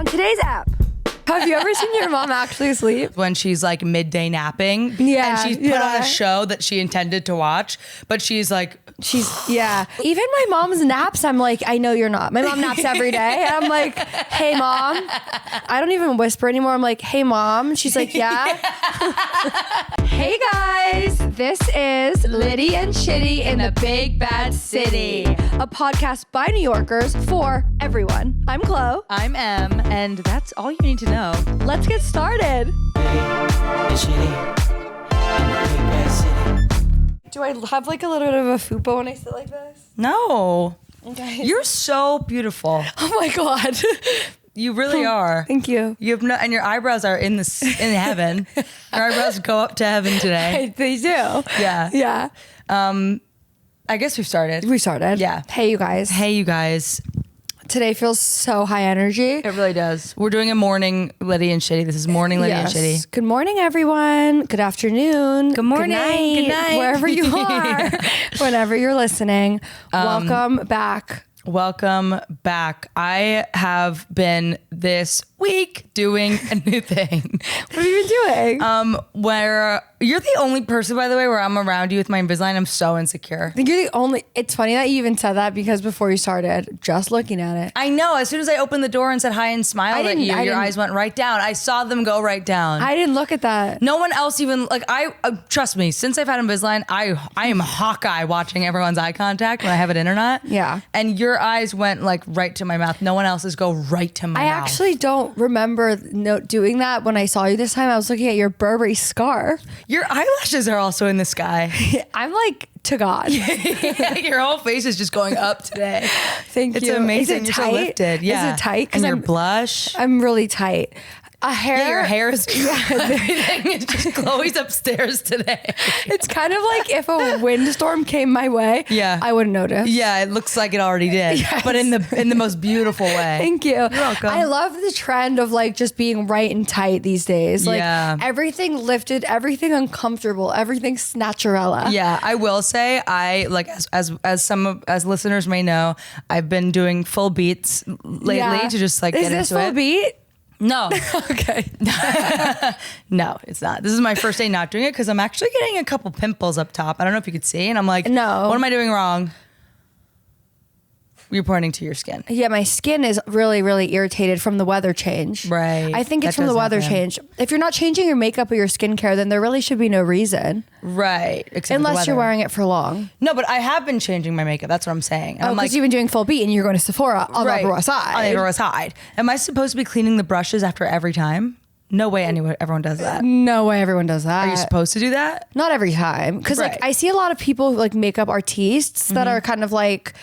On today's app, have you ever seen your mom actually asleep? When she's like midday napping. Yeah. And she's put on a show that she intended to watch, but she's like... Even my mom's naps, I'm like, I know you're not. My mom naps every day. I'm like, hey, mom. I don't even whisper anymore. I'm like, hey, mom. She's like, yeah. Hey, guys. This is Litty and Shitty in the Big Bad City, a podcast by New Yorkers for everyone. I'm Chloe. I'm Em, and that's all you need to know. Let's get started. Do I have like a little bit of a fupa when I sit like this? No. Okay. You're so beautiful. Oh my God. You really are. Thank you. You have no, and your eyebrows are in heaven. Your eyebrows go up to heaven today. They do. Yeah. Yeah. I guess we've started. We started. Yeah. Hey, you guys. Hey, you guys. Today feels so high energy. It really does. We're doing a morning Litty and Shitty. This is morning Litty and Shitty. Good morning, everyone. Good afternoon. Good morning. Good night. Wherever you are. Whenever you're listening. Welcome back. Welcome back. I have been this week doing a new thing. What have you been doing? Where you're the only person, by the way, where I'm around you with my Invisalign. I'm so insecure. I think you're the only. It's funny that you even said that because before you started, just looking at it. I know. As soon as I opened the door and said hi and smiled at you, your eyes went right down. I saw them go right down. I didn't look at that. No one else even, like, trust me, since I've had Invisalign, I am Hawkeye watching everyone's eye contact when I have it in or not. Yeah. And your eyes went like right to my mouth. No one else's go right to my mouth. I actually don't remember doing that when I saw you this time. I was looking at your Burberry scarf. Your eyelashes are also in the sky. I'm like, to God. Your whole face is just going up today. Thank you. It's amazing. Is it You're tight? so lifted. Yeah. Is it tight? And your blush. I'm really tight. Your hair is everything is just Chloe's upstairs today. It's kind of like if a windstorm came my way, I wouldn't notice. Yeah, it looks like it already did. Yes. But in the most beautiful way. Thank you. You're welcome. I love the trend of like just being right and tight these days. Like everything lifted, everything uncomfortable, everything snatcherella. Yeah, I will say I like as listeners may know, I've been doing full beats lately to just like get into it. Is this full beat? No. Okay. No, it's not. This is my first day not doing it because I'm actually getting a couple pimples up top. I don't know if you could see. And I'm like, no. What am I doing wrong? You're pointing to your skin. Yeah, my skin is really, really irritated from the weather change. Right. I think it's from the weather change. If you're not changing your makeup or your skincare, then there really should be no reason. Right. Unless you're wearing it for long. No, but I have been changing my makeup. That's what I'm saying. And because you've been doing full beat and you're going to Sephora on the Upper West Side. On the Upper West Side. Am I supposed to be cleaning the brushes after every time? No way everyone does that. No way everyone does that. Are you supposed to do that? Not every time. Because like I see a lot of people like makeup artists that are kind of like,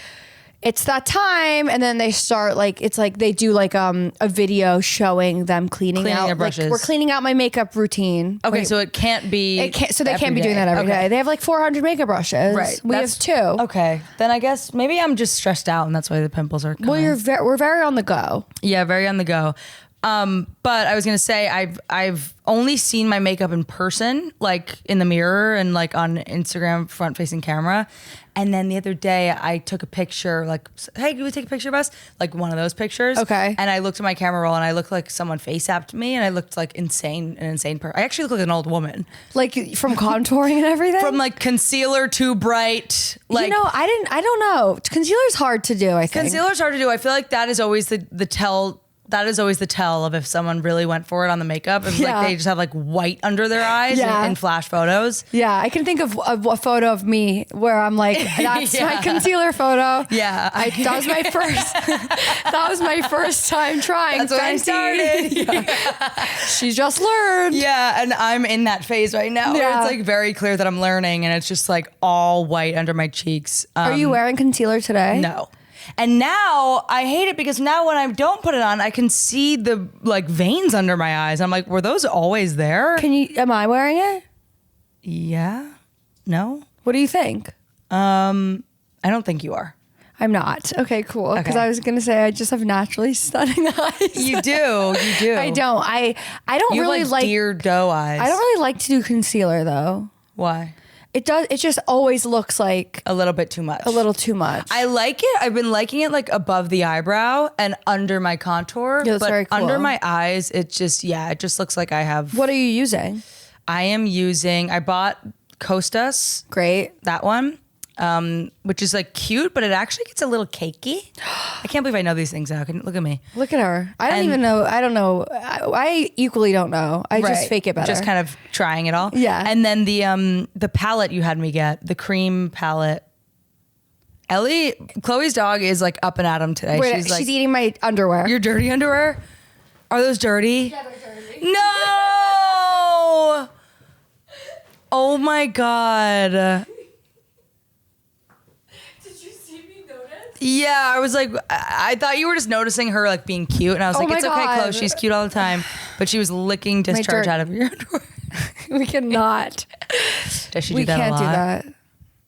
it's that time, and then they start like, it's like they do like a video showing them cleaning out their brushes. Like, we're cleaning out my makeup routine. Okay, so it can't be. So they can't be doing that every day. They have like 400 makeup brusches. Right. We have 2. Okay, then I guess maybe I'm just stressed out, and that's why the pimples are coming. Well, we're very on the go. Yeah, very on the go. But I was gonna say I've only seen my makeup in person, like in the mirror and like on Instagram front facing camera. And then the other day I took a picture, like, hey, can we take a picture of us? Like one of those pictures. Okay. And I looked at my camera roll and I looked like someone face-apped me and I looked like an insane person. I actually look like an old woman. Like from contouring and everything? From like concealer too bright. Like, you know, I don't know. Concealer's hard to do, I think. Concealer's hard to do. I feel like that is always the tell. That is always the tell of if someone really went for it on the makeup. If like they just have like white under their eyes in flash photos. Yeah, I can think of a photo of me where I'm like, that's my concealer photo. Yeah, that was my first. That was my first time trying. That's when I started. She just learned. Yeah, and I'm in that phase right now. Where it's like very clear that I'm learning, and it's just like all white under my cheeks. Are you wearing concealer today? No. And now I hate it because now when I don't put it on, I can see the like veins under my eyes. I'm like, were those always there? Am I wearing it? Yeah. No. What do you think? I don't think you are. I'm not. Okay, cool. Because I was going to say I just have naturally stunning eyes. You do. You do. I don't. I don't you really like deer doe eyes. I don't really like to do concealer though. Why? It does. It just always looks like A little bit too much. a little too much. I like it. I've been liking it like above the eyebrow and under my contour. Yeah, that's but very cool. under my eyes, it just looks like I have. What are you using? I bought Costas, Great. that one, which is like cute, but it actually gets a little cakey. I can't believe I know these things now. Look at me. Look at her. I don't even know. I don't know. I equally don't know. I just fake it better. Just kind of trying it all. Yeah. And then the palette you had me get, the cream palette. Chloe's dog is like up and at 'em today. Wait, she's eating my underwear. Your dirty underwear? Are those dirty? Yeah, they're dirty. No! Oh my God. Did you see me notice? Yeah, I was like, I thought you were just noticing her like being cute. And I was like, my it's okay, God. Chloe. She's cute all the time. But she was licking discharge out of your underwear. We cannot. Does she We do that a can't lot? do that.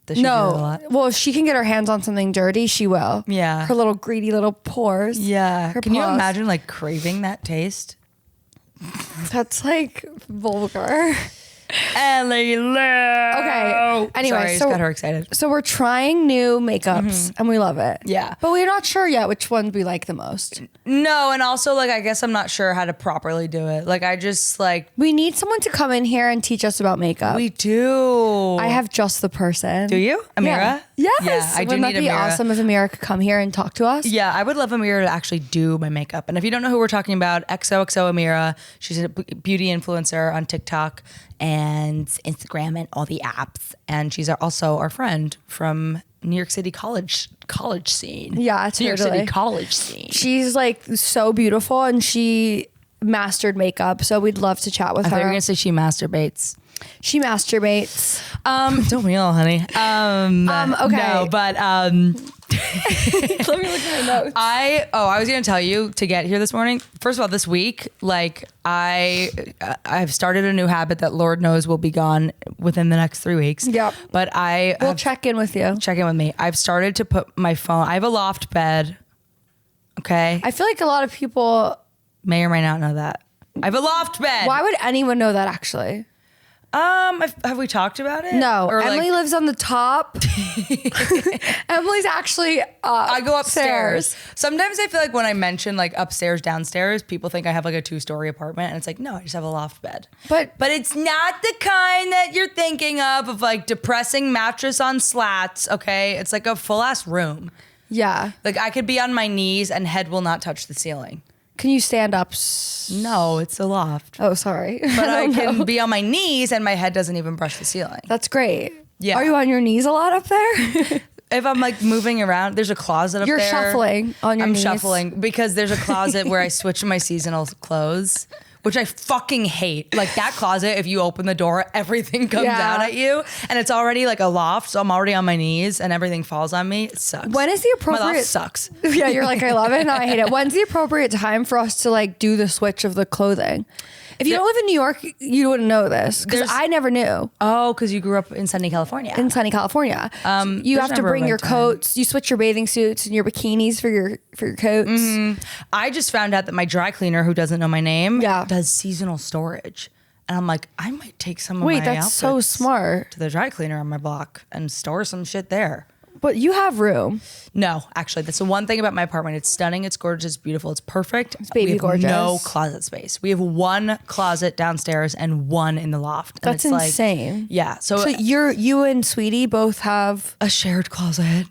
Does she do that a No. lot? Well, if she can get her hands on something dirty, she will. Yeah. Her little greedy little pores. Yeah. Her Can you paws. imagine like craving that taste? That's like vulgar. Ellie Lou. Okay. Anyway, Sorry, I just got her excited. So we're trying new makeups and we love it. Yeah. But we're not sure yet which ones we like the most. No, and also like I guess I'm not sure how to properly do it. Like I just like We need someone to come in here and teach us about makeup. we do. I have just the person. Do you, Amira? Yeah. Yes. Yeah, I do Wouldn't need that be Amira. awesome if Amira could come here and talk to us? Yeah, I would love Amira to actually do my makeup. And if you don't know who we're talking about, XOXO Amira. She's a beauty influencer on TikTok and Instagram and all the apps. And she's also our friend from New York City college scene. Yeah, New York totally. City college scene. She's like so beautiful and she mastered makeup. So we'd love to chat with I thought you were her. gonna say she masturbates. She masturbates. Don't we all, honey? Okay. No, but Let me look at my notes. I was gonna tell you to get here this morning. First of all, this week, like I've started a new habit that Lord knows will be gone within the next 3 weeks. Yep. But We'll check in with you. check in with me. I've started to put my phone. I have a loft bed. Okay, I feel like a lot of people, may or may not know that. I have a loft bed. why would anyone know that actually? Have we talked about it? No, Or Emily like, lives on the top. Emily's actually I go upstairs. Sometimes I feel like when I mention like upstairs, downstairs, people think I have like a 2-story apartment, and it's like, no, I just have a loft bed. But it's not the kind that you're thinking of like depressing mattress on slats. Okay, it's like a full ass room. yeah. Like I could be on my knees and head will not touch the ceiling. Can you stand up? No, it's a loft. Oh, sorry. But I don't can know. be on my knees and my head doesn't even brush the ceiling. That's great. Yeah. Are you on your knees a lot up there? If I'm like moving around, there's a closet up You're there. shuffling on your I'm knees. shuffling because there's a closet where I switch my seasonal clothes, which I fucking hate. Like that closet, if you open the door, everything comes Yeah. out at you. And it's already like a loft, so I'm already on my knees and everything falls on me. It sucks. When is the My appropriate? loft sucks. Yeah, you're like, I love it. No, I hate it. When's the appropriate time for us to like do the switch of the clothing? If you don't live in New York, you wouldn't know this because There's- I never knew. Oh, because you grew up in sunny California. In sunny California, so you there's have to never a bring your right time. coats. You switch your bathing suits and your bikinis for your coats. I just found out that my dry cleaner, who doesn't know my name, Yeah. does seasonal storage. And I'm like, I might take some of Wait, my that's so outfits smart. to the dry cleaner on my block and store some shit there. But you have room. No, actually, that's the one thing about my apartment. It's stunning. It's gorgeous. It's beautiful. It's perfect. It's baby we have gorgeous. No closet space. We have one closet downstairs and one in the loft. And That's it's like- insane. yeah. So, So you and Sweetie both have. a shared closet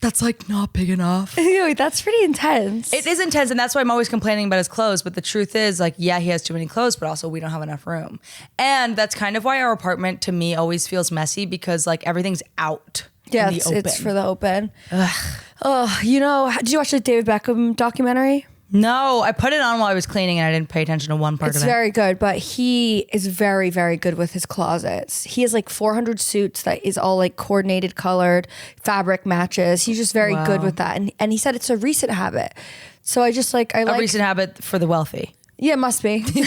that's like not big enough. Wait, that's pretty intense. It is intense, and that's why I'm always complaining about his clothes. But the truth is, like, yeah, he has too many clothes, but also we don't have enough room. And that's kind of why our apartment, to me, always feels messy because like everything's out. Yeah, in the open. it's for the open. Oh, you know, did you watch the David Beckham documentary? No, I put it on while I was cleaning, and I didn't pay attention to one part It's of it. very good, but he is very, very good with his closets. He has like 400 suits that is all like coordinated, colored, fabric matches. He's just very good with that. And he said it's a recent habit. So I just like, I A like, recent habit for the wealthy. yeah, it must be. Hey,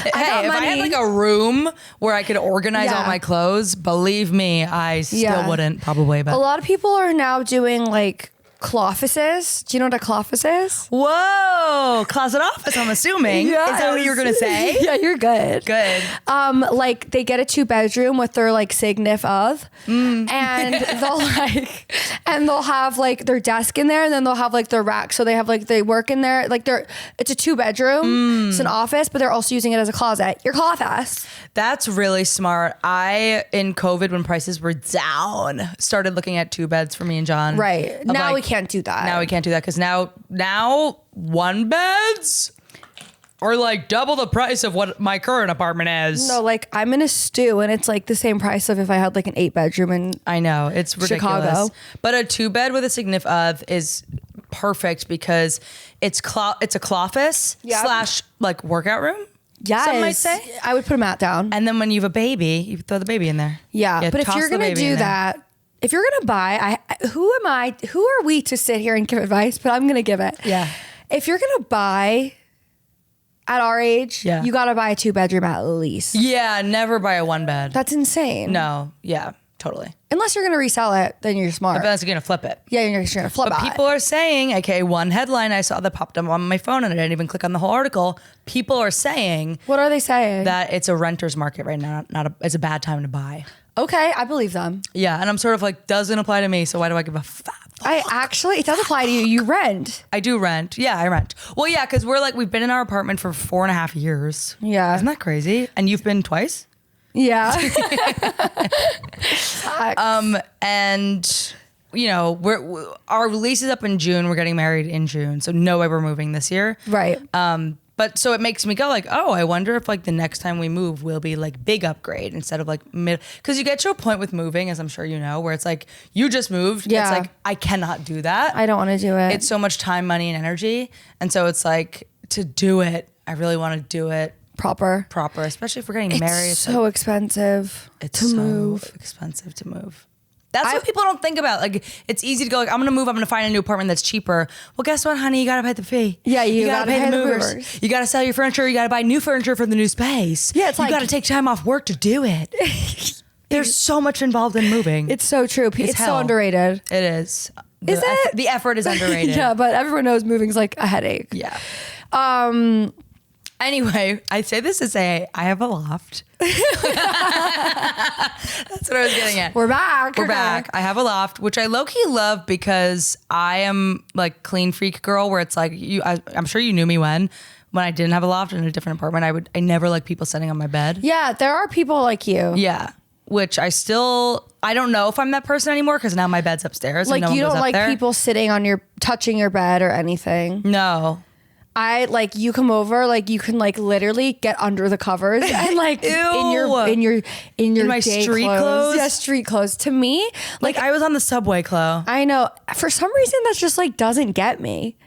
if I money. had like a room where I could organize Yeah. all my clothes, believe me, I still Yeah. wouldn't probably. A But lot of people are now doing like cloffices. Do you know what a cloffice is? Whoa, closet office, I'm assuming. Is that what you were gonna say? Yeah, you're good. Good. Like they get a 2-bedroom with their like significant other, and they'll have like their desk in there, and then they'll have like their rack. So they have like they work in there. Like it's a 2-bedroom. It's an office, but they're also using it as a closet. Your closet. That's really smart. I, in COVID, when prices were down, started looking at 2 beds for me and John. Right. Now we can't do that. Now we can't do that because now 1 beds are like double the price of what my current apartment is. No, like I'm in a stew and it's like the same price of if I had like an 8-bedroom in I know, it's ridiculous. Chicago. But a 2-bed with a significant other is perfect because it's a cloffice / like workout room. Yes. Some might say. I would put a mat down. And then when you have a baby, you throw the baby in there. Yeah. But if you're going to do that, if you're going to buy, who are we to sit here and give advice? But I'm going to give it. Yeah. If you're going to buy at our age, you got to buy a 2-bedroom at least. Yeah. Never buy a 1 bed. That's insane. No. Yeah. Totally. Unless you're going to resell it, then you're smart. Unless you're going to flip it. Yeah, you're going to flip it. But people are saying, okay, one headline I saw that popped up on my phone and I didn't even click on the whole article. People are saying. What are they saying? That it's a renter's market right now. It's a bad time to buy. Okay, I believe them. Yeah, and I'm sort of like, doesn't apply to me, so why do I give a fuck? It does apply to you. You rent. I do rent. Yeah, I rent. Well, yeah, because we've been in our apartment for 4.5 years. Yeah. Isn't that crazy? And you've been twice? Yeah. And you know, our lease is up in June. We're getting married in June, so no way we're moving this year. Right. But so it makes me go like, oh, I wonder if like the next time we move will be like big upgrade instead of like mid. Because you get to a point with moving, as I'm sure you know, where it's like you just moved. Yeah. It's like I cannot do that. I don't want to do it. It's so much time, money, and energy, and so it's like to do it. I really want to do it proper, especially if we're getting married. It's so expensive to move. Expensive to move. That's what people don't think about. Like, it's easy to go like, I'm going to move. I'm going to find a new apartment that's cheaper. Well, guess what, honey? You got to pay the fee. Yeah, you got to pay the movers. You got to sell your furniture. You got to buy new furniture for the new space. Yeah, it's you like, got to take time off work to do it. There's so much involved in moving. It's so true. It's so underrated. It is. Is it? The effort is underrated. Yeah, but everyone knows moving's like a headache. Yeah. Anyway, I say this to say I have a loft. That's what I was getting at. We're back. We're back. I have a loft, which I low-key love because I am like clean freak girl where it's like I'm sure you knew me when I didn't have a loft in a different apartment. I never like people sitting on my bed. Yeah, there are people like you. Yeah. Which I don't know if I'm that person anymore because now my bed's upstairs. Like and no you one goes don't up like there. people sitting on touching your bed or anything. No. I like you come over, like you can like literally get under the covers and like in my street clothes. Yeah, street clothes. To me, like I was on the subway, Chloe. I know. For some reason that just like doesn't get me.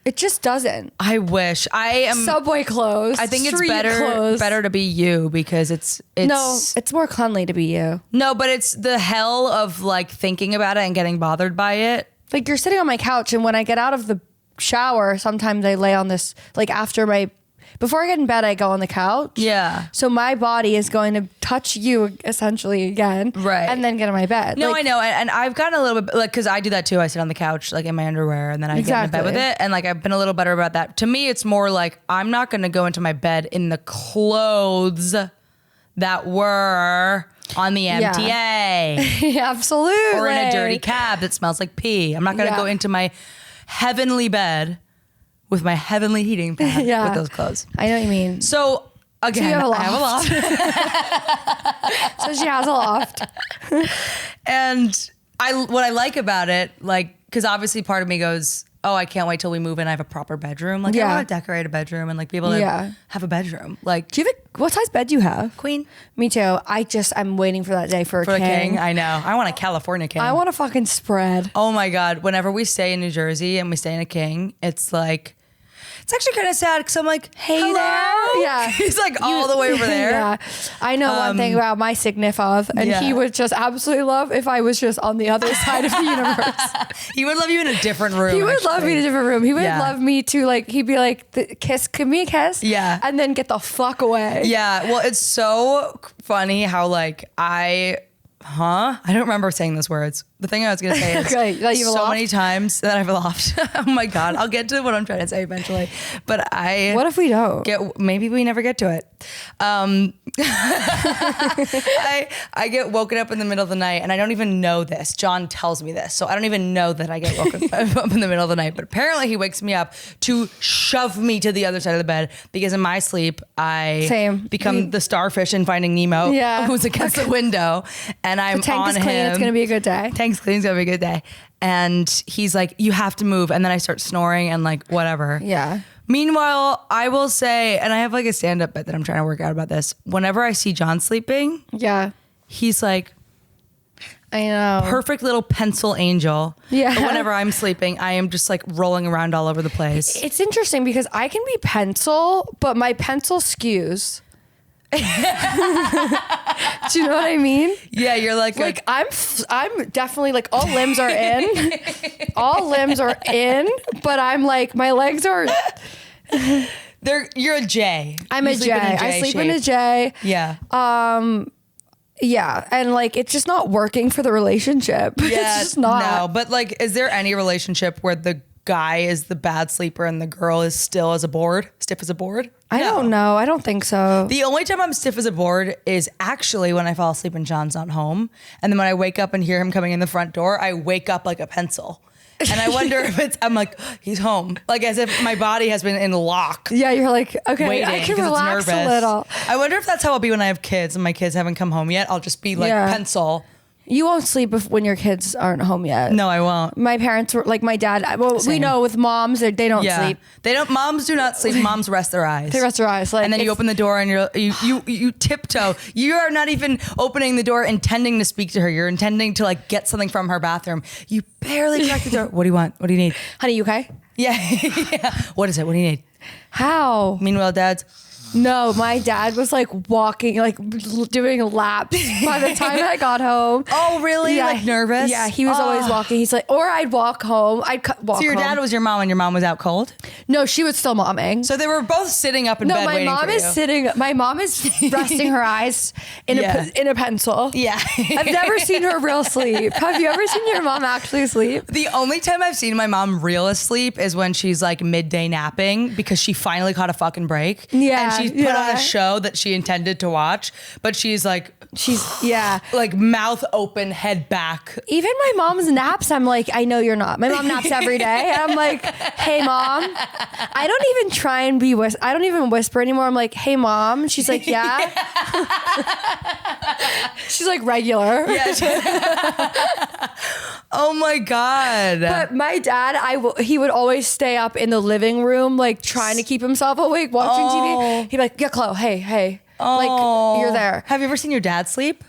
It just doesn't. I wish. I am subway clothes. I think it's better to be you because it's no, it's more cleanly to be you. No, but it's the hell of like thinking about it and getting bothered by it. Like you're sitting on my couch and when I get out of the shower, sometimes I lay on this, like before I get in bed, I go on the couch. Yeah. So my body is going to touch you essentially again. Right. And then get in my bed. No, like, I know. And I've gotten a little bit, like, because I do that too. I sit on the couch, like in my underwear, and then I get in bed with it. And like, I've been a little better about that. To me, it's more like, I'm not going to go into my bed in the clothes that were on the MTA. Yeah, absolutely. Or in a dirty cab that smells like pee. I'm not going to go into my heavenly bed with my heavenly heating pad with those clothes. I know what you mean. So again, I have a loft. So she has a loft. And what I like about it, like, because obviously part of me goes, oh, I can't wait till we move in. I have a proper bedroom. Like, I want to decorate a bedroom and like be able to have a bedroom. Like, do you have what size bed do you have? Queen. Me too. I'm waiting for that day for a king. I know. I want a California king. I want a fucking spread. Oh my God. Whenever we stay in New Jersey and we stay in a king, it's like, it's actually kind of sad because I'm like, hey there. Yeah. He's like all the way over there. Yeah. I know one thing about my significant other, and he would just absolutely love if I was just on the other side of the universe. He would love you in a different room. He would love me in a different room. He would love me to like, he'd be like, kiss, give me a kiss. Yeah. And then get the fuck away. Yeah. Well, it's so funny how like I don't remember saying those words. The thing I was going to say is Okay, that you have a so loft? many times that I've loft. Oh my God. I'll get to what I'm trying to say eventually. But What if we don't? maybe we never get to it. I get woken up in the middle of the night and I don't even know this. John tells me this. So I don't even know that I get woken up in the middle of the night. But apparently he wakes me up to shove me to the other side of the bed because in my sleep, I become the starfish in Finding Nemo who's against the window and I'm tank on is clean. him. It's going to be a good day. Tank's clean. It's going to be a good day. And he's like, you have to move. And then I start snoring and like, whatever. Yeah. Meanwhile, I will say, and I have like a stand-up bit that I'm trying to work out about this. Whenever I see John sleeping, he's like, I know. perfect little pencil angel. Yeah. But whenever I'm sleeping, I am just like rolling around all over the place. It's interesting because I can be pencil, but my pencil skews. Do you know what I mean? Yeah, you're like I'm definitely like all limbs are in. All limbs are in, but I'm like my legs are you're a J. I'm a J. I sleep in a J. Yeah. Yeah, and like it's just not working for the relationship. Yeah, it's just not. No, but like is there any relationship where the guy is the bad sleeper and the girl is still as a board, stiff as a board? I don't know. I don't think so. The only time I'm stiff as a board is actually when I fall asleep and John's not home. And then when I wake up and hear him coming in the front door, I wake up like a pencil. And I wonder if I'm like, he's home. Like as if my body has been in lock. Yeah, you're like, okay, waiting, I can relax a little. I wonder if that's how I'll be when I have kids and my kids haven't come home yet. I'll just be like pencil. You won't sleep when your kids aren't home yet. No, I won't. My parents were like my dad. Well, we know with moms they don't sleep. They don't. Moms do not sleep. Moms rest their eyes. They rest their eyes. Like, and then you open the door and you tiptoe. You are not even opening the door intending to speak to her. You're intending to like get something from her bathroom. You barely crack the door. What do you want? What do you need? Honey, you okay? Yeah. Yeah. What is it? What do you need? How? Meanwhile, Dad's. No, my dad was like walking, like doing laps by the time I got home. Oh, really? Yeah, like nervous? Yeah, he was always walking. He's like, or I'd walk home. Walk So your home. dad was your mom and your mom was out cold? No, she was still momming. So they were both sitting up in bed waiting for you. No, my mom is sitting. My mom is resting her eyes in a pencil. Yeah. I've never seen her real sleep. Have you ever seen your mom actually sleep? The only time I've seen my mom real asleep is when she's like midday napping because she finally caught a fucking break. Yeah. And she put on a show that she intended to watch, but she's like mouth open, head back. Even my mom's naps, I'm like, I know you're not. My mom naps every day. And I'm like, hey mom. I don't even try and I don't even whisper anymore. I'm like, hey mom. She's like, yeah. She's like regular. Yeah. Oh my God. But my dad, he would always stay up in the living room, like trying to keep himself awake, watching TV. He'd be like, yeah, Chloe, hey. Like, you're there. Have you ever seen your dad sleep?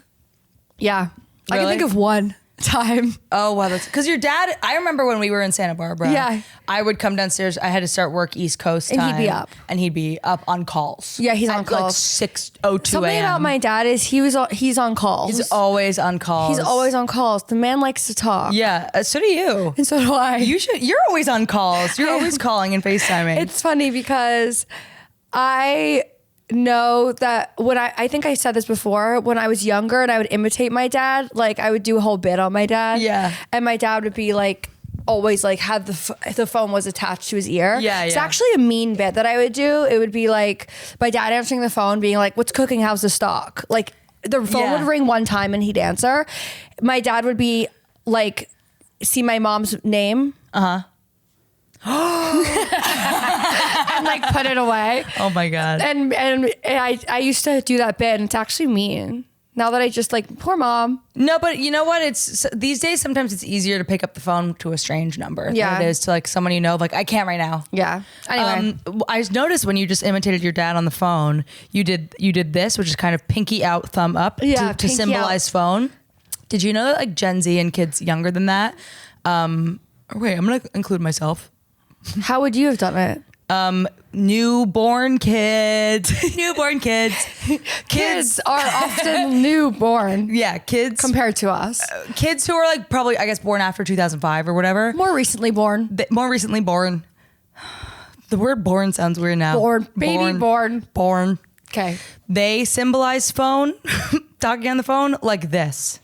Yeah. Really? I can think of one time. Oh, wow. That's because your dad, I remember when we were in Santa Barbara. Yeah. I would come downstairs. I had to start work East Coast time. And he'd be up. And he'd be up on calls. Yeah, he's on calls. Like 6:02 Something a.m. about my dad is he's on calls. He's always on calls. He's always on calls. The man likes to talk. Yeah, so do you. And so do I. You're always on calls. You're always calling and FaceTiming. It's funny because I know that when I think I said this before, when I was younger and I would imitate my dad, like I would do a whole bit on my dad. Yeah. And my dad would be like, always like have the phone was attached to his ear. Yeah, It's yeah. actually a mean bit that I would do. It would be like my dad answering the phone being like, what's cooking? How's the stock? Like the phone would ring one time and he'd answer. My dad would be like, see my mom's name. And like put it away. Oh my God. And I used to do that bit and it's actually mean. Now that I just like, poor mom. No, but you know what? It's these days, sometimes it's easier to pick up the phone to a strange number than it is to like someone you know, like I can't right now. Yeah. Anyway. I noticed when you just imitated your dad on the phone, you did this, which is kind of pinky out, thumb up to symbolize phone. Did you know that like Gen Z and kids younger than that? Wait, I'm going to include myself. How would you have done it? Newborn kids. Kids are often newborn. Yeah, kids. Compared to us. Kids who are like probably, I guess, born after 2005 or whatever. More recently born. More recently born. The word born sounds weird now. Baby born. Born. Okay. They symbolize phone, talking on the phone like this.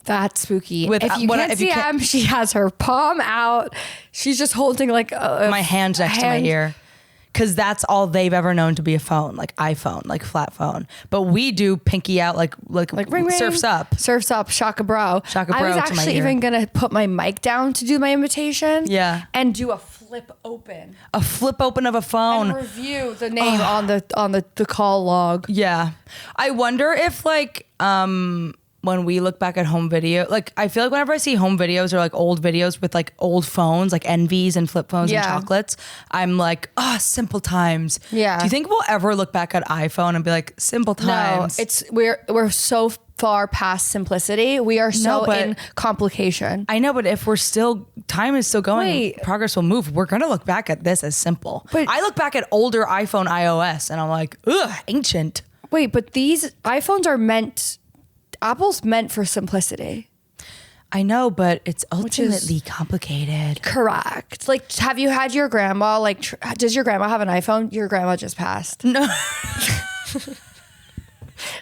That's spooky. With, if you can't see Em, she has her palm out. She's just holding like my hand next to my ear. Because that's all they've ever known to be a phone, like iPhone, like flat phone. But we do pinky out, like ring, surfs up. Surfs up, shaka bro. Shaka bro. I was to my actually ear. even going to put my mic down to do my imitation. Yeah. And do a flip open. A flip open of a phone. And review the name on the call log. Yeah. I wonder if like, when we look back at home video, like I feel like whenever I see home videos or like old videos with like old phones, like Envies and flip phones and chocolates, I'm like, oh, simple times. Yeah. Do you think we'll ever look back at iPhone and be like, simple times? No, we're so far past simplicity. We are so in complication. I know, but if we're still, time is still going, progress will move. We're going to look back at this as simple. But I look back at older iPhone iOS and I'm like, ugh, ancient. Wait, but these iPhones are Apple's meant for simplicity. I know, but it's ultimately complicated. Correct. Like, have you had your grandma, like, does your grandma have an iPhone? Your grandma just passed. No.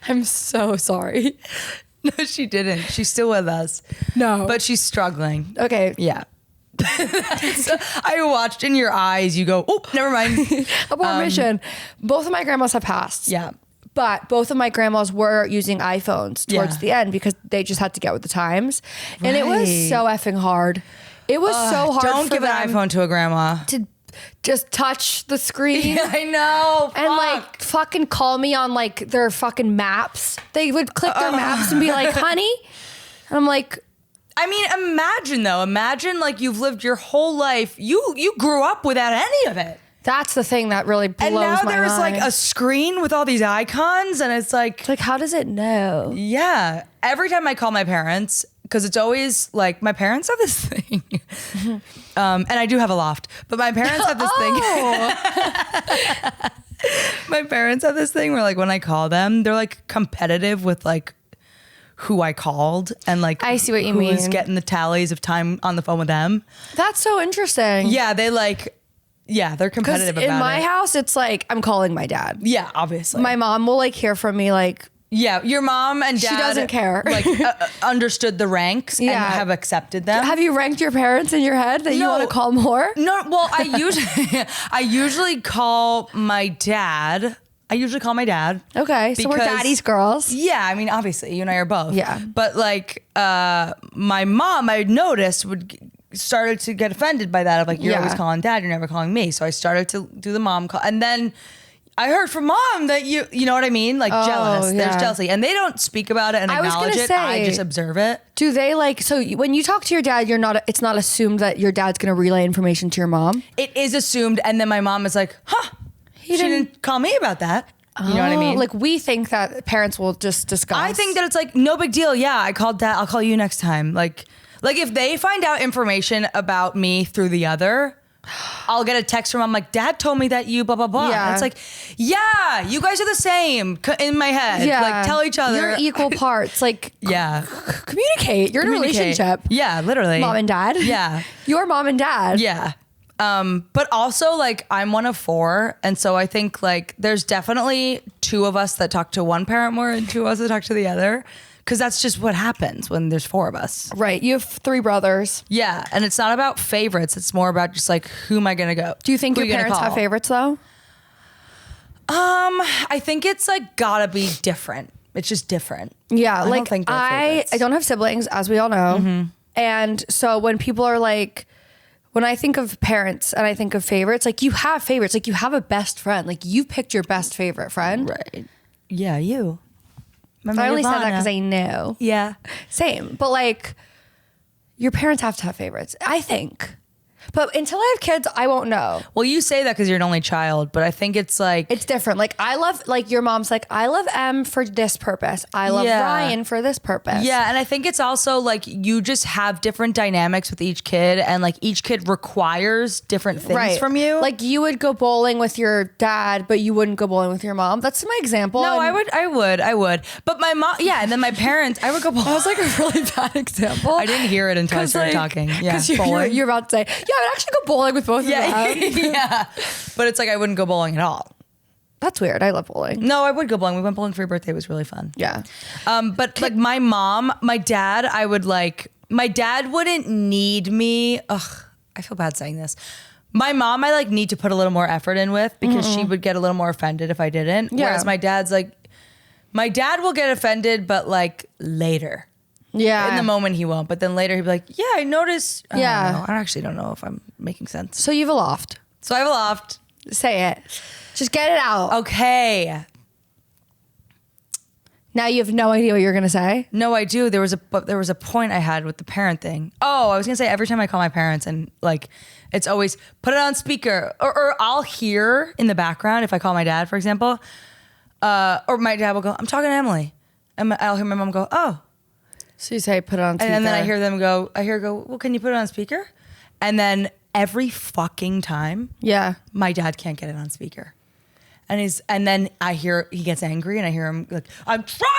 I'm so sorry. No, she didn't. She's still with us. No. But she's struggling. Okay. Yeah. So I watched in your eyes, you go, oh, never mind. Abort mission. Both of my grandmas have passed. Yeah. But both of my grandmas were using iPhones towards the end because they just had to get with the times. And it was so effing hard. It was so hard. Don't give an iPhone to a grandma. To just touch the screen. Yeah, I know. And like fucking call me on like their fucking maps. They would click their maps and be like, honey. And I'm like, I mean, imagine like you've lived your whole life. You grew up without any of it. That's the thing that really blows my mind. And now there's like a screen with all these icons and it's like how does it know? Yeah. Every time I call my parents, because it's always like my parents have this thing. And I do have a loft, but my parents have this thing. My parents have this thing where like when I call them, they're like competitive with like who I called and like I see what you mean. Who's getting the tallies of time on the phone with them. That's so interesting. Yeah, they're competitive about it. In my house, it's like I'm calling my dad. Yeah, obviously. My mom will like hear from me like. Yeah, your mom and dad. She doesn't care. Like understood the ranks and have accepted them. Have you ranked your parents in your head that you want to call more? No, well, I usually call my dad. Okay, so we're daddy's girls. Yeah, I mean, obviously, you and I are both. Yeah. But like my mom, I noticed started to get offended by that of like, you're always calling dad, you're never calling me. So I started to do the mom call. And then I heard from mom that you know what I mean? Like jealous. There's jealousy. And they don't speak about it and acknowledge it. I just observe it. Do they like, so when you talk to your dad, it's not assumed that your dad's going to relay information to your mom? It is assumed. And then my mom is like, she didn't call me about that. You know what I mean? Like we think that parents will just discuss. I think that it's like, no big deal. Yeah, I called dad. I'll call you next time. Like if they find out information about me through the other, I'll get a text from mom like, dad told me that you blah, blah, blah. Yeah. And it's like, yeah, you guys are the same in my head. Yeah. Like tell each other. You're equal parts. Like, communicate. You're in a relationship. Yeah, literally. Mom and dad. Yeah. Your mom and dad. Yeah. But also like I'm one of 4. And so I think like there's definitely 2 of us that talk to one parent more and 2 of us that talk to the other. Cause that's just what happens when there's 4 of us. Right. You have 3 brothers. Yeah. And it's not about favorites. It's more about just like, who am I going to go? Do you think your parents have favorites though? I think it's like gotta be different. It's just different. Yeah. I don't think I don't have siblings, as we all know. Mm-hmm. And so when people are like, when I think of parents and I think of favorites, like you have favorites, like you have a best friend, like you picked your best favorite friend. Right. Yeah. You. I only said that because I know. Yeah. Same. But like, your parents have to have favorites, I think. But until I have kids, I won't know. Well, you say that because you're an only child, but I think it's like... It's different. Like, I love... Like, your mom's like, I love Em for this purpose. I love Ryan for this purpose. Yeah, and I think it's also, like, you just have different dynamics with each kid, and, like, each kid requires different things from you. Like, you would go bowling with your dad, but you wouldn't go bowling with your mom. That's my example. No, I would. But my mom... Yeah, and then my parents... I would go bowling. That was, like, a really bad example. I didn't hear it until I started talking. Yeah, you're about to say... Yeah, I would actually go bowling with both of them. Yeah. But it's like I wouldn't go bowling at all. That's weird. I love bowling. No, I would go bowling. We went bowling for your birthday. It was really fun. Yeah. But like my mom, my dad, my dad wouldn't need me. Ugh, I feel bad saying this. My mom, I like need to put a little more effort in with because she would get a little more offended if I didn't. Yeah. Whereas my dad's like, my dad will get offended, but like later. Yeah. In the moment he won't, but then later he'll be like, yeah, I noticed. Yeah. I actually don't know if I'm making sense. So you have a loft. So I have a loft. Say it. Just get it out. Okay. Now you have no idea what you're gonna say. No, I do. There was a point I had with the parent thing. Oh, I was gonna say every time I call my parents and like it's always put it on speaker or I'll hear in the background if I call my dad, for example, or my dad will go, I'm talking to Emily. And I'll hear my mom go, oh. So you say put it on speaker. And then I hear them go, well, can you put it on speaker? And then every fucking time, yeah, my dad can't get it on speaker. And then I hear he gets angry and I hear him like, I'm trying.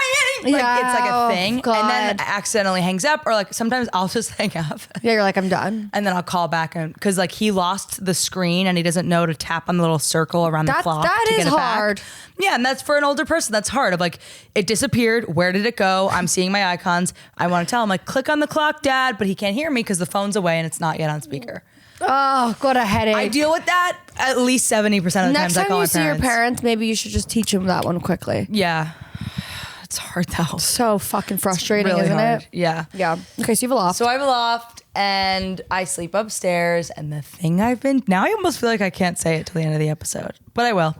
Like Yeah, it's like a thing. God. And then accidentally hangs up or like sometimes I'll just hang up. Yeah, you're like, I'm done. And then I'll call back and because like he lost the screen and he doesn't know to tap on the little circle around the clock. That to is get it hard. Back. Yeah, and that's for an older person. That's hard. Of like, it disappeared. Where did it go? I'm seeing my icons. I want to tell him like, click on the clock, Dad, but he can't hear me because the phone's away and it's not yet on speaker. Oh, got a headache. I deal with that at least 70% of the times Next I time call you my see your parents. parents, maybe you should just teach them that one quickly. Yeah. It's hard though. So fucking frustrating, Really isn't hard. it? Yeah. Yeah. Okay, so you have a loft. So I have a loft and I sleep upstairs and the thing now I almost feel like I can't say it till the end of the episode, but I will.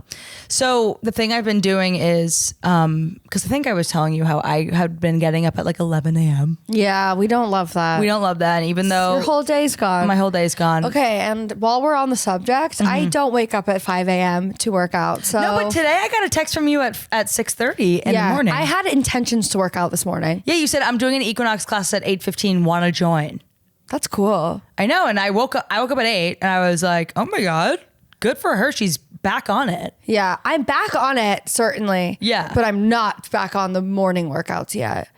So the thing I've been doing is, cause I think I was telling you how I had been getting up at like 11 a.m. Yeah, we don't love that. We don't love that. And even though Your whole day's gone. my whole day's gone. Okay, and while we're on the subject, I don't wake up at 5 a.m. to work out. So No, but today I got a text from you at 6:30 in the morning. I had intentions to work out this morning. Yeah, you said I'm doing an Equinox class at 8:15. Want to join? That's cool. I know, and I woke up at 8, and I was like, "Oh my god, good for her! She's back on it." Yeah, I'm back on it, certainly. Yeah. But I'm not back on the morning workouts yet.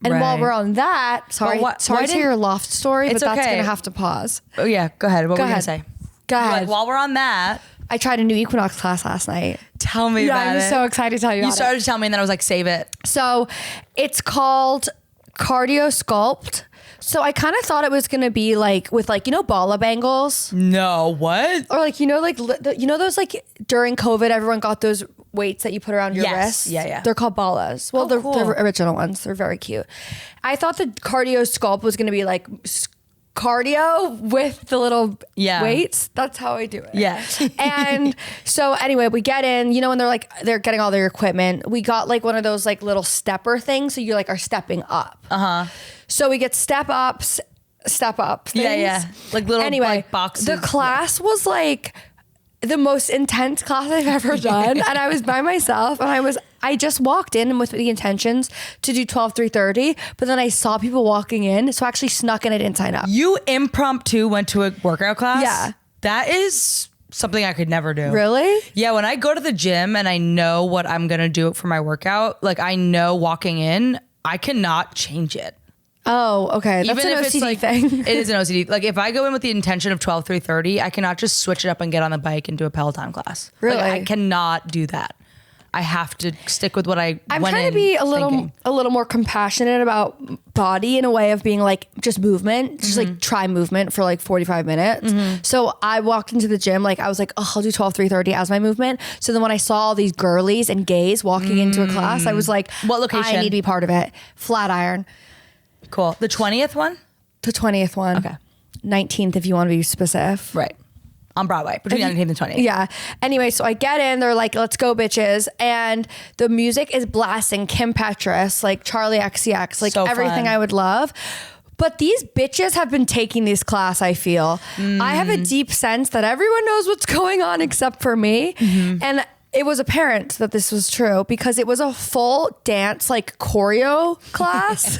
And while Right. we're on that, sorry why to hear didn't- your loft story, but It's that's okay. going to have to pause. Oh yeah, go ahead. What Go were you ahead. gonna say? Go You're ahead. like, while we're on that, I tried a new Equinox class last night. tell me Yeah, about I'm it. so excited to tell you You about started it. to tell me, and then I was like, save it. So it's called Cardio Sculpt. So I kind of thought it was going to be like with like, balla bangles. No, what? Or like, those like during COVID, everyone got those weights that you put around your Yes. wrists. Yeah. They're called ballas. Well, Oh, they're cool. the original ones. They're very cute. I thought the cardio sculpt was going to be like cardio with the little Yeah. weights. That's how I do it. Yeah. And so anyway, we get in, when they're getting all their equipment, we got like one of those like little stepper things. So you like are stepping up. So we get step ups things. Yeah. Like little like boxes. The class was like the most intense class I've ever done. And I was by myself and I just walked in with the intentions to do 3:30, but then I saw people walking in. So I actually snuck in. I didn't sign up. You impromptu went to a workout class? Yeah. That is something I could never do. Really? Yeah, when I go to the gym and I know what I'm going to do for my workout, like I know walking in, I cannot change it. Oh, okay. That's Even an if OCD it's like, thing. It is an OCD. Like if I go in with the intention of 3:30, I cannot just switch it up and get on the bike and do a Peloton class. Really? Like, I cannot do that. I have to stick with what I'm trying to be a little more compassionate about body in a way of being like just movement, just like try movement for like 45 minutes. So I walked into the gym, like I was like, oh, I'll do 3:30 as my movement. So then when I saw all these girlies and gays walking into a class, I was like, What location? I need to be part of it. Flatiron, Cool. The 20th one? the 20th one. Okay. 19th if you want to be specific. Right. On Broadway, between 19th and 20th. Yeah. Anyway, so I get in, they're like, let's go bitches. And the music is blasting Kim Petras, like Charlie XCX, like So everything fun. I would love. But these bitches have been taking this class, I feel. I have a deep sense that everyone knows what's going on except for me. And it was apparent that this was true because it was a full dance, like choreo class,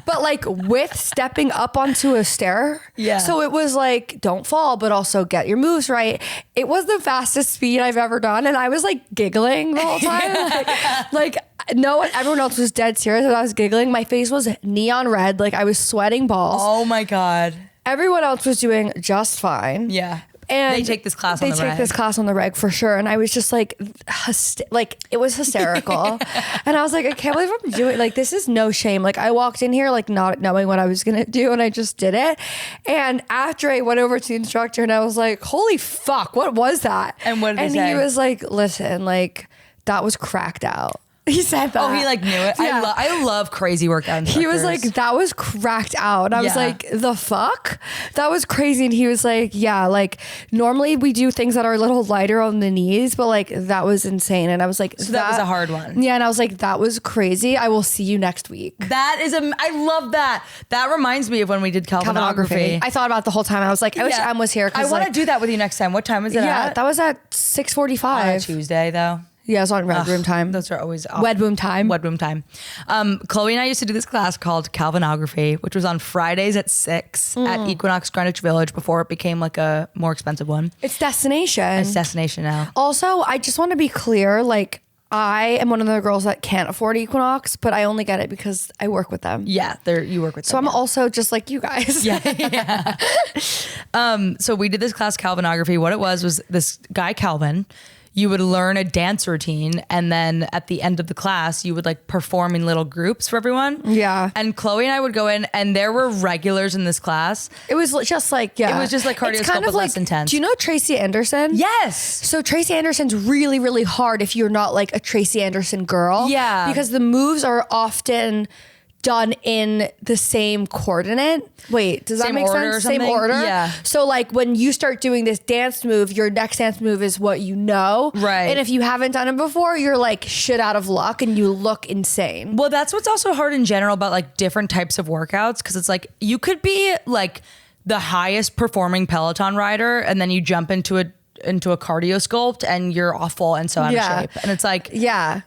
but like with stepping up onto a stair. Yeah. So it was like, don't fall, but also get your moves right. It was the fastest speed I've ever done. And I was like giggling the whole time. like no one, everyone else was dead serious. But I was giggling. My face was neon red. Like I was sweating balls. Oh my God. Everyone else was doing just fine. Yeah. And they take this class on the reg. They take this class on the reg for sure. And I was just like it was hysterical. And I was like, I can't believe I'm doing, like, this is no shame. Like, I walked in here, like, not knowing what I was going to do, and I just did it. And after I went over to the instructor and I was like, holy fuck, what was that? And what did he say? And he was like, listen, like, that was cracked out. He said that. Oh, he like knew it. Yeah. I love crazy workout instructors. He was like, that was cracked out. And I was Yeah. like, the fuck? That was crazy. And he was like, yeah, like normally we do things that are a little lighter on the knees, but like that was insane. And I was like, so that was a hard one. Yeah. And I was like, that was crazy. I will see you next week. That is I love that. That reminds me of when we did Calvinography. I thought about it the whole time. I was like, I wish Em was here. I want to do that with you next time. What time is it at? That was at 6:45. Tuesday though. Yeah, it was on Red Room time. Those are always off. Wed Room time. Wed Room time. Chloe and I used to do this class called Calvinography, which was on Fridays at 6 at Equinox Greenwich Village before it became like a more expensive one. It's Destination. It's Destination now. Also, I just want to be clear, like, I am one of the girls that can't afford Equinox, but I only get it because I work with them. Yeah, you work with them. So I'm also just like you guys. Yeah. So we did this class Calvinography. What it was this guy Calvin. You would learn a dance routine, and then at the end of the class, you would like perform in little groups for everyone. Yeah. And Chloe and I would go in, and there were regulars in this class. It was just like, It was just like cardio scope, but less intense. Do you know Tracy Anderson? Yes. So Tracy Anderson's really, really hard if you're not like a Tracy Anderson girl. Yeah. Because the moves are often done in the same coordinate. Wait, does that Same make order sense? or Same something? order? Yeah. So like when you start doing this dance move, your next dance move is what you know. Right. And if you haven't done it before, you're like shit out of luck and you look insane. Well, that's what's also hard in general about like different types of workouts, because it's like you could be like the highest performing Peloton rider and then you jump into a cardio sculpt and you're awful and so out of shape. And it's like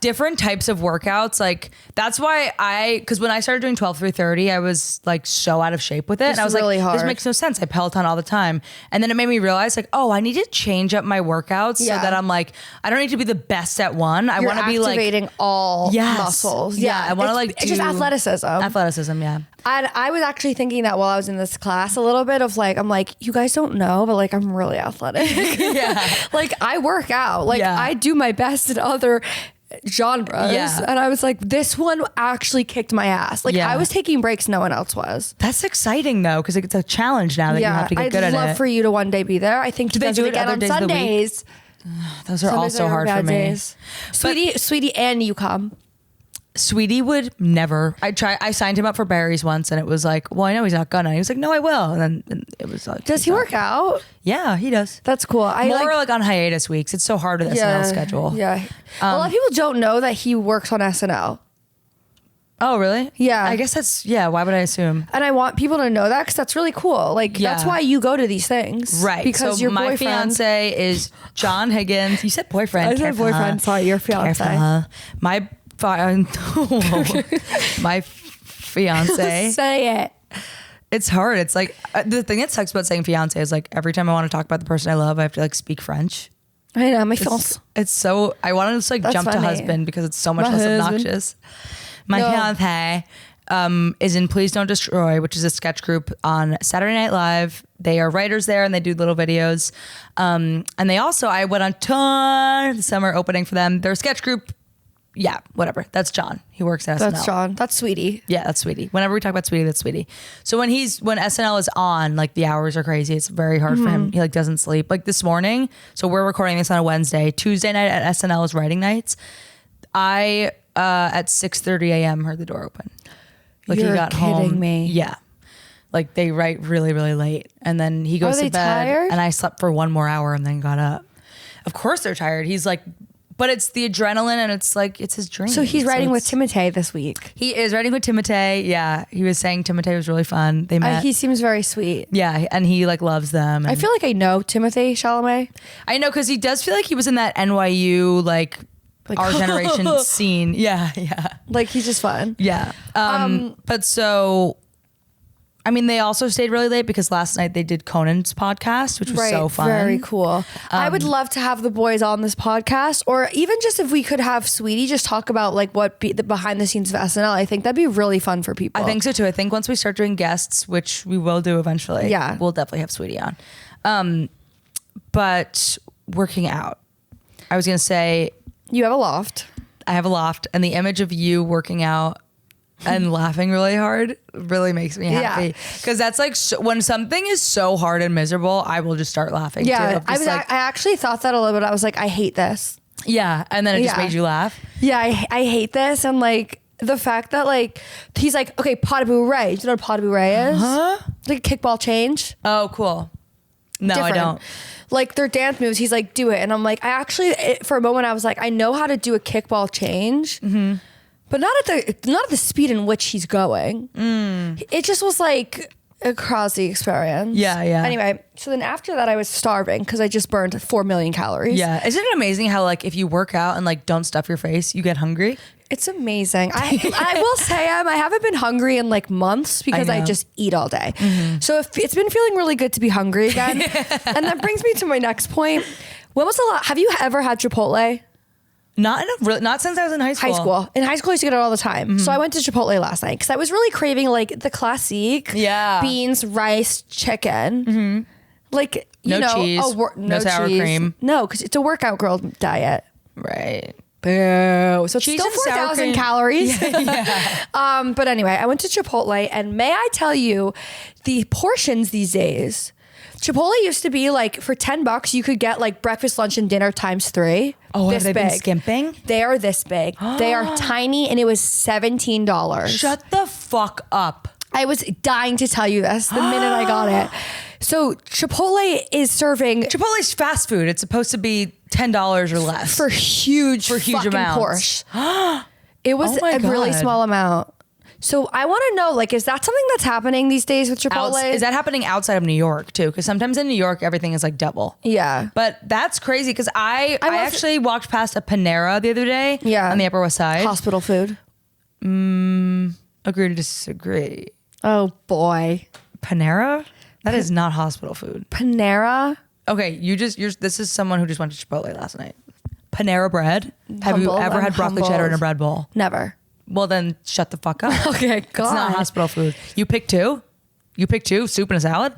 different types of workouts. Like that's why because when I started doing 12-3-30, I was like so out of shape with it. It's and I was really like, hard. this makes no sense. I Peloton all the time. And then it made me realize like, oh, I need to change up my workouts so that I'm like, I don't need to be the best at one. I want to be like activating all muscles. Yeah. I want to like it's just athleticism. Athleticism, yeah. And I was actually thinking that while I was in this class a little bit of like, I'm like, you guys don't know, but like I'm really athletic. Like I work out. Like I do my best in other genres. Yeah. And I was like, this one actually kicked my ass. Like I was taking breaks no one else was. That's exciting though, because it's a challenge now that you have to get good at it. I'd love for you to one day be there. I think do they do it again other on days of the week? Sundays. Those are also hard for me. Days. Sweetie, and you come. Sweetie would never. I signed him up for Barry's once, and it was like, well, I know he's not gonna. He was like, no, I will. And then it was like, does he work out? Yeah, he does. That's cool. I More like on hiatus weeks. It's so hard with SNL schedule. Yeah, a lot of people don't know that he works on SNL. Oh, really? Yeah. I guess that's why would I assume? And I want people to know that because that's really cool. Like that's why you go to these things, right? Because so your my boyfriend. fiance is John Higgins. You said boyfriend. I said boyfriend. Sorry, your fiance. Careful. My fiance. Say it. It's hard. It's like the thing that sucks about saying fiance is like every time I want to talk about the person I love, I have to like speak French. I know my fiance. It's so I want to just like jump to husband because it's so much less obnoxious. My fiance is in Please Don't Destroy, which is a sketch group on Saturday Night Live. They are writers there and they do little videos. And they also I went on tour the summer opening for them. They're a sketch group. Yeah, whatever. That's John. He works at SNL. That's John. That's Sweetie. Yeah, that's Sweetie. Whenever we talk about Sweetie, that's Sweetie. So when SNL is on, like the hours are crazy. It's very hard for him. He like doesn't sleep. Like this morning, so we're recording this on a Wednesday. Tuesday night at SNL is writing nights. I at 6:30 a.m. heard the door open. Like You're he got kidding home. me. Yeah. Like they write really, really late. And then he goes Are they to bed. tired? And I slept for one more hour and then got up. Of course they're tired. He's like, but it's the adrenaline and it's like, it's his dream. So he's writing with Timothée this week. He is writing with Timothée. Yeah. He was saying Timothée was really fun. They met. He seems very sweet. Yeah. And he like loves them. I feel like I know Timothée Chalamet. I know because he does feel like he was in that NYU, like our generation scene. Yeah. Yeah. Like he's just fun. Yeah. But so, I mean, they also stayed really late because last night they did Conan's podcast, which was so fun. Very cool. I would love to have the boys on this podcast, or even just if we could have Sweetie just talk about like the behind the scenes of SNL. I think that'd be really fun for people. I think so too. I think once we start doing guests, which we will do eventually, we'll definitely have Sweetie on. but working out. I was gonna say You have a loft. I have a loft, and the image of you working out and laughing really hard really makes me happy. Because that's like when something is so hard and miserable, I will just start laughing. Yeah, too. I actually thought that a little bit. I was like, I hate this. Yeah, and then it just Yeah. made you laugh. Yeah, I hate this. And like the fact that like he's like, okay, pas de bourrée. Do you know what pas de bourrée is? Huh? Like a kickball change. Oh, cool. No, Different. I don't. Like their dance moves, he's like, do it. And I'm like, for a moment, I was like, I know how to do a kickball change, but not at the speed in which he's going. It just was like a crazy experience. Yeah. Anyway, so then after that, I was starving because I just burned 4 million calories. Yeah. Isn't it amazing how like if you work out and like don't stuff your face, you get hungry? It's amazing. I will say I haven't been hungry in like months because I know. just eat all day. So it's been feeling really good to be hungry again. And that brings me to my next point. When was the last? Have you ever had Chipotle? Not since I was in high school. In high school, I used to get it all the time. So I went to Chipotle last night because I was really craving like the classique beans, rice, chicken. Like, you No know, cheese, no sour cream. No, because it's a workout girl diet. Right. Boo. So it's Cheese still and sour 4,000 cream. calories. But anyway, I went to Chipotle, and may I tell you, the portions these days, Chipotle used to be like for $10 you could get like breakfast, lunch, and dinner times 3. Oh, this have they big. been skimping? They are this big. They are tiny, and it was $17. Shut the fuck up. I was dying to tell you this the minute I got it. So Chipotle is serving Chipotle's fast food. It's supposed to be $10 or less. for huge fucking amounts. Porsche. It was Oh my a really God. small amount. So I want to know, like, is that something that's happening these days with Chipotle? Is that happening outside of New York too? Because sometimes in New York everything is like double. Yeah. But that's crazy because I actually walked past a Panera the other day. Yeah. On the Upper West Side. Hospital food. Agree to disagree. Oh boy. Panera? That is not hospital food. Panera. Okay, this is someone who just went to Chipotle last night. Panera bread. Have you Humbled. ever I'm had broccoli cheddar in a humbled. bread bowl? Never. Well, then shut the fuck up. Okay, God. It's not hospital food. You pick two? Soup and a salad?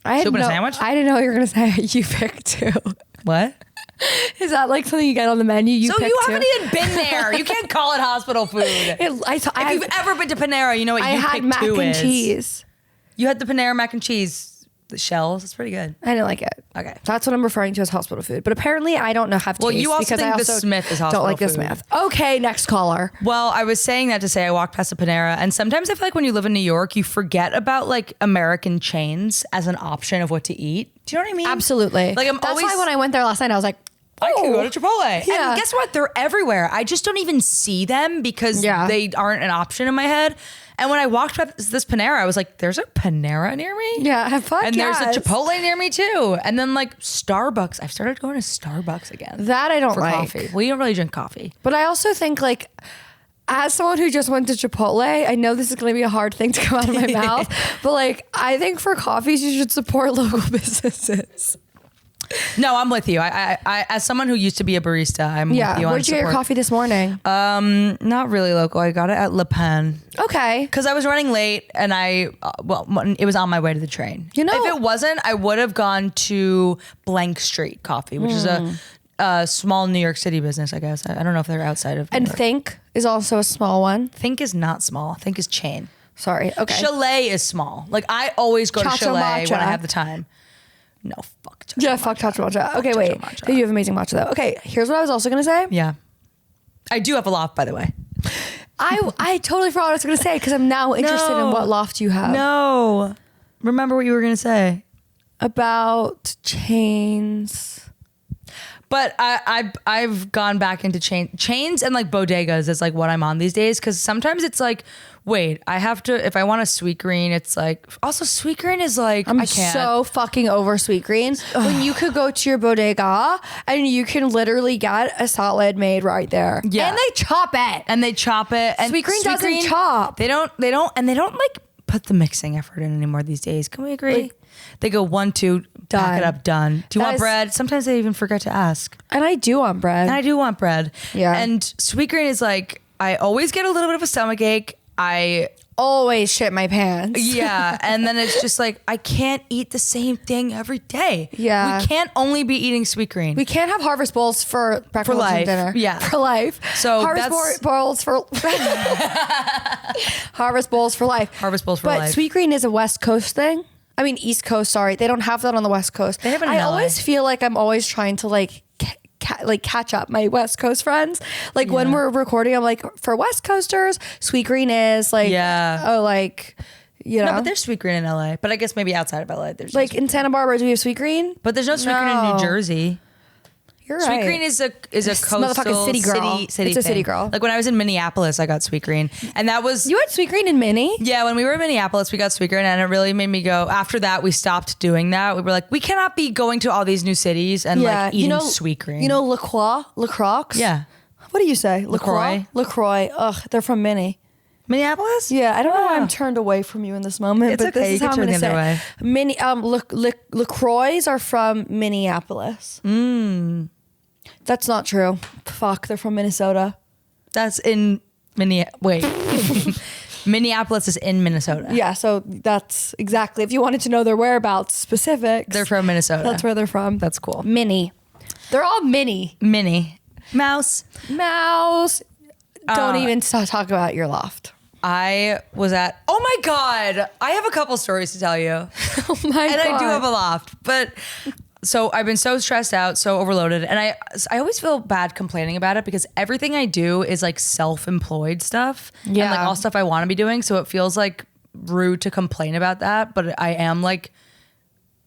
Soup and a sandwich? I didn't know you were going to say you picked 2. What? Is that like something you get on the menu? So pick you 2? haven't even been there. You can't call it hospital food. If you've ever been to Panera, you know what I you had pick mac two and is. cheese. You had the Panera mac and cheese. The shells. It's pretty good. I didn't like it. Okay. That's what I'm referring to as hospital food. But apparently I don't know have taste. Well, you also because think I the also Smith is don't hospital like the food. Smith. Okay, next caller. Well, I was saying that to say I walked past a Panera, and sometimes I feel like when you live in New York, you forget about like American chains as an option of what to eat. Do you know what I mean? Absolutely. Like That's why when I went there last night, I was like, I can go to Chipotle. Yeah. And guess what? They're everywhere. I just don't even see them because Yeah. they aren't an option in my head. And when I walked past this Panera, I was like, there's a Panera near me? Yeah, fuck And there's yes. a Chipotle near me too. And then like Starbucks. I've started going to Starbucks again. That I don't for like. coffee. Well, you don't really drink coffee. But I also think like, as someone who just went to Chipotle, I know this is going to be a hard thing to come out of my mouth, but like, I think for coffees, you should support local businesses. No, I'm with you. I as someone who used to be a barista, I'm with you on Where'd you get your support. coffee this morning? Not really local. I got it at Le Pen. Okay. Because I was running late and it was on my way to the train. You know- if it wasn't, I would have gone to Blank Street Coffee, which is a small New York City business, I guess. I don't know if they're outside of New And York. Think is also a small one. Think is not small. Think is chain. Sorry. Okay. Chalet is small. Like I always go to Chacho Chalet matcha. when I have the time. No, fuck Chacho Yeah, fuck Chacho Matcha. Okay, Chacho wait. matcha. You have amazing matcha though. Okay, here's what I was also gonna say. Yeah. I do have a loft, by the way. I totally forgot what I was gonna say because I'm now interested in what loft you have. No. Remember what you were going to say. About chains. But I've gone back into chains and like bodegas is like what I'm on these days. Cause sometimes it's like, wait, I have to, if I want a sweet green, it's like, also sweet green is like, I'm I can't. so fucking over sweet green. When you could go to your bodega and you can literally get a salad made right there. Yeah. And they chop it. And they chop it. And Sweet green doesn't chop. They don't like put the mixing effort in anymore these days. Can we agree? Like, they go 1, 2, done. pack it up, done. Do you That want is- bread? Sometimes they even forget to ask. And I do want bread. And I do want bread. Yeah. And sweet green is like, I always get a little bit of a stomach ache. I always shit my pants. Yeah. And then it's just like, I can't eat the same thing every day. Yeah. We can't only be eating Sweetgreen. We can't have Harvest Bowls for breakfast, lunch, and dinner. Yeah. For life. So Bowls for Harvest Bowls for life. Harvest Bowls for life. But Sweetgreen is a West Coast thing. I mean, East Coast, sorry. They don't have that on the West Coast. They have it in I LA. always feel like I'm always trying to like catch up my West Coast friends. Like when we're recording, I'm like, for West Coasters, Sweetgreen is like, like, you know. No, but there's Sweetgreen in LA. But I guess maybe outside of LA, there's like in Santa Barbara, do we have Sweetgreen? But there's no Sweetgreen in New Jersey. You're right. Sweetgreen is a coastal motherfucking city girl. City It's a city thing. girl. Like when I was in Minneapolis, I got Sweetgreen, and that was You had Sweetgreen in Minnie? yeah. When we were in Minneapolis, we got Sweetgreen, and it really made me go. After that, we stopped doing that. We were like, we cannot be going to all these new cities and like eating Sweetgreen. You know LaCroix? Yeah. What do you say? LaCroix? LaCroix. Ugh, they're from Minnie. Minneapolis? Yeah, I don't know why I'm turned away from you in this moment, It's but okay, this you is can how I'm turn going to the other say it. Minnie, LaCroix are from Minneapolis. That's not true. Fuck, they're from Minnesota. That's in Wait. Minneapolis is in Minnesota. Yeah, so that's exactly. If you wanted to know their whereabouts specifics, They're from Minnesota. that's where they're from. That's cool. Minnie. They're all Minnie. Minnie. Mouse. Mouse. Don't even talk about your loft. I was at, oh my God, I have a couple stories to tell you. Oh my God. And I do have a loft, but so I've been so stressed out, so overloaded. And I always feel bad complaining about it because everything I do is like self-employed stuff. Yeah. And like all stuff I want to be doing. So it feels like rude to complain about that. But I am like,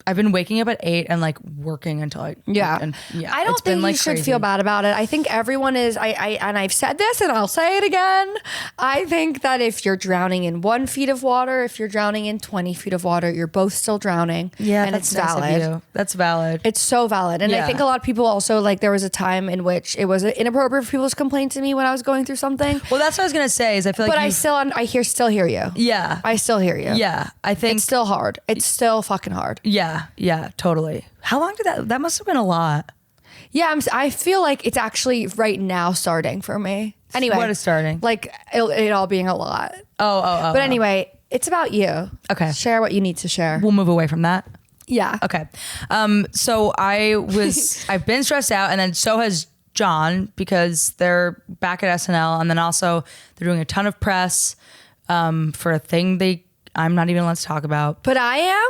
I've been waking up at 8 and like working until I I don't think you should feel bad about it. I think everyone is. And I've said this and I'll say it again. I think that if you're drowning in 1 feet of water, if you're drowning in 20 feet of water, you're both still drowning. Yeah, and that's it's nice of valid. you. That's valid. It's so valid. And I Yeah. think a lot of people also like there was a time in which it was inappropriate for people to complain to me when I was going through something. Well, that's what I was gonna say. Is I feel like, But I still hear you. yeah, I still hear you. yeah. I think It's still hard. It's still fucking hard. yeah, totally. How long did that must have been a lot. Yeah, I feel like it's actually right now starting for me. Anyway, What is starting? Like it all being a lot. Oh. But anyway, it's about you. Okay. Share what you need to share. We'll move away from that. Yeah. Okay. So I've been stressed out, and then so has John because they're back at SNL, and then also they're doing a ton of press for a thing I'm not even allowed to talk about. But I am?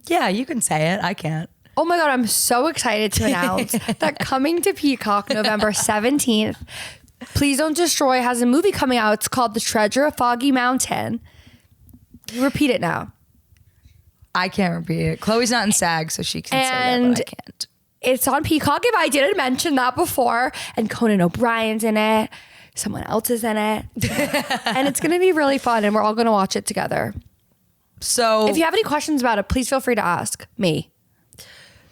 Yeah, you can say it. I can't. Oh my God, I'm so excited to announce that coming to Peacock November 17th, Please Don't Destroy has a movie coming out. It's called The Treasure of Foggy Mountain. Repeat it now. I can't repeat it. Chloe's not in SAG, so she can say that, but I can't. It's on Peacock, if I didn't mention that before. And Conan O'Brien's in it. Someone else is in it. And it's going to be really fun, and we're all going to watch it together. So If you have any questions about it, please feel free to ask me.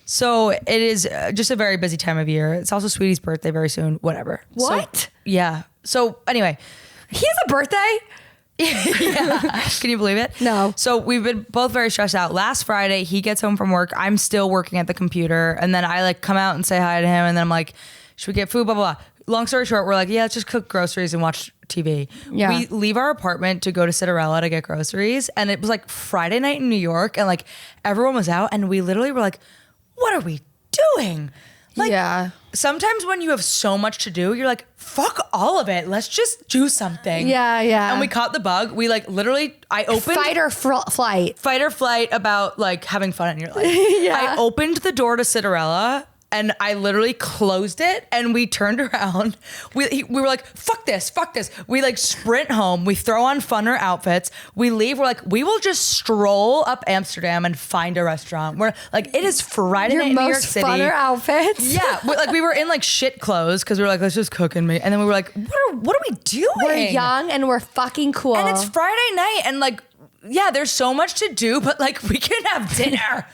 So it is just a very busy time of year. It's also Sweetie's birthday very soon. Whatever. What? So, yeah. So anyway, He has a birthday? yeah. Can you believe it? No. So we've been both very stressed out. Last Friday, he gets home from work. I'm still working at the computer, and then I like come out and say hi to him, and then I'm like, should we get food? Blah blah blah. Long story short, we're like, yeah, let's just cook groceries and watch TV. Yeah. We leave our apartment to go to Citarella to get groceries, and it was like Friday night in New York, and like everyone was out, and we literally were like, what are we doing? Like, yeah. Sometimes when you have so much to do, you're like, fuck all of it. Let's just do something. Yeah. And we caught the bug. We like literally, I opened Fight or flight. fight or flight about like having fun in your life. Yeah. I opened the door to Citarella and I literally closed it, and we turned around. We were like, fuck this. We like sprint home. We throw on funner outfits. We leave. We're like, we will just stroll up Amsterdam and find a restaurant. We're like, it is Friday night in New York City. Your most funner outfits. Yeah, we were in like shit clothes because we were like, let's just cook and and then we were like, what are we doing? We're young and we're fucking cool. And it's Friday night, and like, yeah, there's so much to do, but like we can have dinner.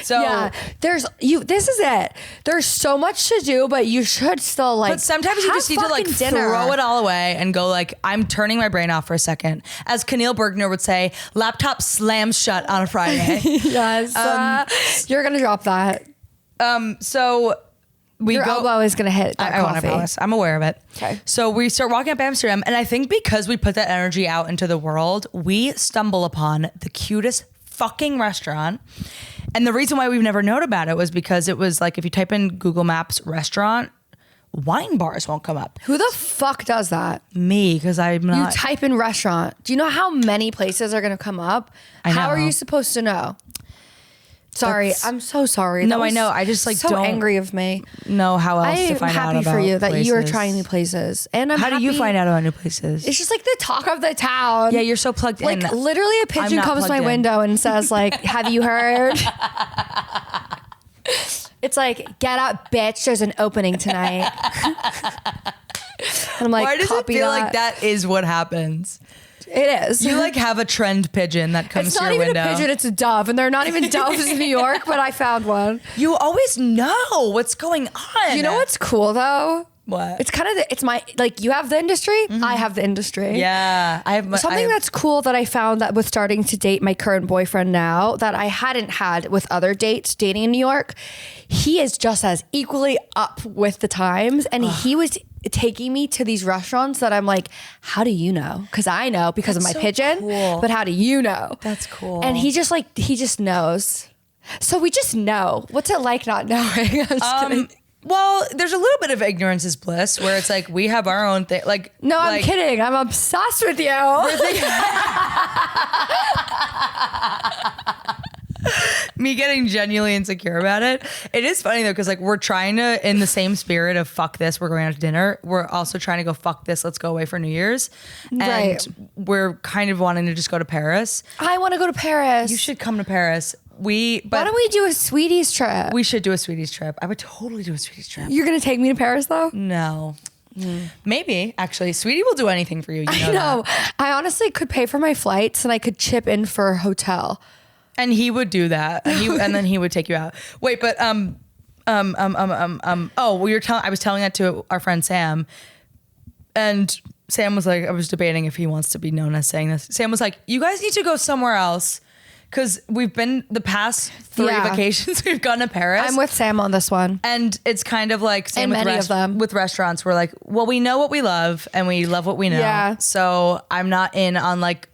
So yeah, this is it. There's so much to do, but you should still like. But sometimes you just need to like throw it all away and go like, I'm turning my brain off for a second. As Keneal Bergner would say, laptop slams shut on a Friday. Yes, you're gonna drop that. So Your elbow is gonna hit that I want to coffee. promise. I'm aware of it. Okay. So we start walking up Amsterdam, and I think because we put that energy out into the world, we stumble upon the cutest fucking restaurant. And the reason why we've never known about it was because it was like, if you type in Google Maps restaurant, wine bars won't come up. Who the fuck does that? Me, because I'm not. You type in restaurant. Do you know how many places are going to come up? I know. How are you supposed to know? Sorry, I'm so sorry. No, I know. I just like so don't angry of me. know how else I to am find out happy about for you that you are places. trying new places, and I'm How do you happy- find out about new places? It's just like the talk of the town. Yeah, you're so plugged like in. literally a I'm pigeon not comes to my plugged in. window and says like, "Have you heard?" It's like, "Get up, bitch! There's an opening tonight." And I'm like, Why does it "Copy feel like that is what happens? It is. You like have a trend pigeon that comes It's to not your even window. a pigeon, it's a dove. And they're not even doves in New York, but I found one. You always know what's going on. You know what's cool though? What? It's kind of, it's my, like you have the industry, I have the industry. Yeah, I have Something that's cool that I found that with starting to date my current boyfriend now that I hadn't had with other dates dating in New York, he is just as equally up with the times. And he was taking me to these restaurants that I'm like, how do you know? Because I know because of my so pigeon, cool. but how do you know? That's cool. And he just knows. So we just know. What's it like not knowing? I'm just kidding. Well, there's a little bit of ignorance is bliss, where it's like we have our own thing. Like, No, I'm like, kidding. I'm obsessed with you. Me getting genuinely insecure about it. It is funny though, because like we're trying to, in the same spirit of fuck this, we're going out to dinner. We're also trying to go fuck this, let's go away for New Year's. And Right. we're kind of wanting to just go to Paris. I want to go to Paris. You should come to Paris. Why don't we do a sweeties trip? We should do a sweeties trip. I would totally do a sweeties trip. You're going to take me to Paris though? No. Maybe actually, Sweetie will do anything for you. I know. I honestly could pay for my flights and I could chip in for a hotel. And he would do that, and then he would take you out. Wait, but oh, well, I was telling that to our friend Sam, and Sam was like, I was debating if he wants to be known as saying this. Sam was like, you guys need to go somewhere else. Because we've been the past 3 Yeah. vacations, we've gone to Paris. I'm with Sam on this one. And it's kind of like same And with, many of them. with restaurants. We're like, well, we know what we love and we love what we know. Yeah. So I'm not in on like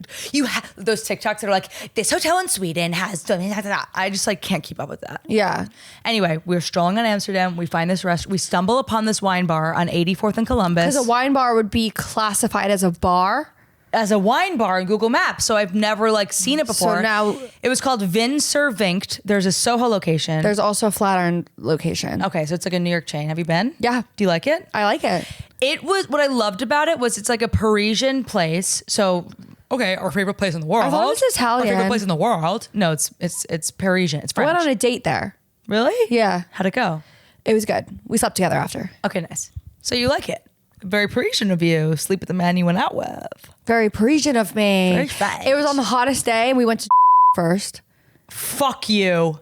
those TikToks that are like, this hotel in Sweden has. I just like can't keep up with that. Yeah. Anyway, we're strolling on Amsterdam. We find this restaurant. We stumble upon this wine bar on 84th and Columbus. Because a wine bar would be classified as a bar. As a wine bar in Google Maps. So I've never like seen it before. So now it was called Vin Sur Vinkt. There's a Soho location. there's also a Flatiron location. Okay, so it's like a New York chain. Have you been? Yeah. Do you like it? I like it. It was, what I loved about it was it's like a Parisian place. So, okay, our favorite place in the world. I thought it was Italian. Our favorite place in the world. No, it's Parisian. It's I French. went on a date there. Really? Yeah. How'd it go? It was good. We slept together after. Okay, nice. So you like it. Very Parisian of you. Sleep with the man you went out with. Very Parisian of me. Very French. It was on the hottest day and we went to first. Fuck you.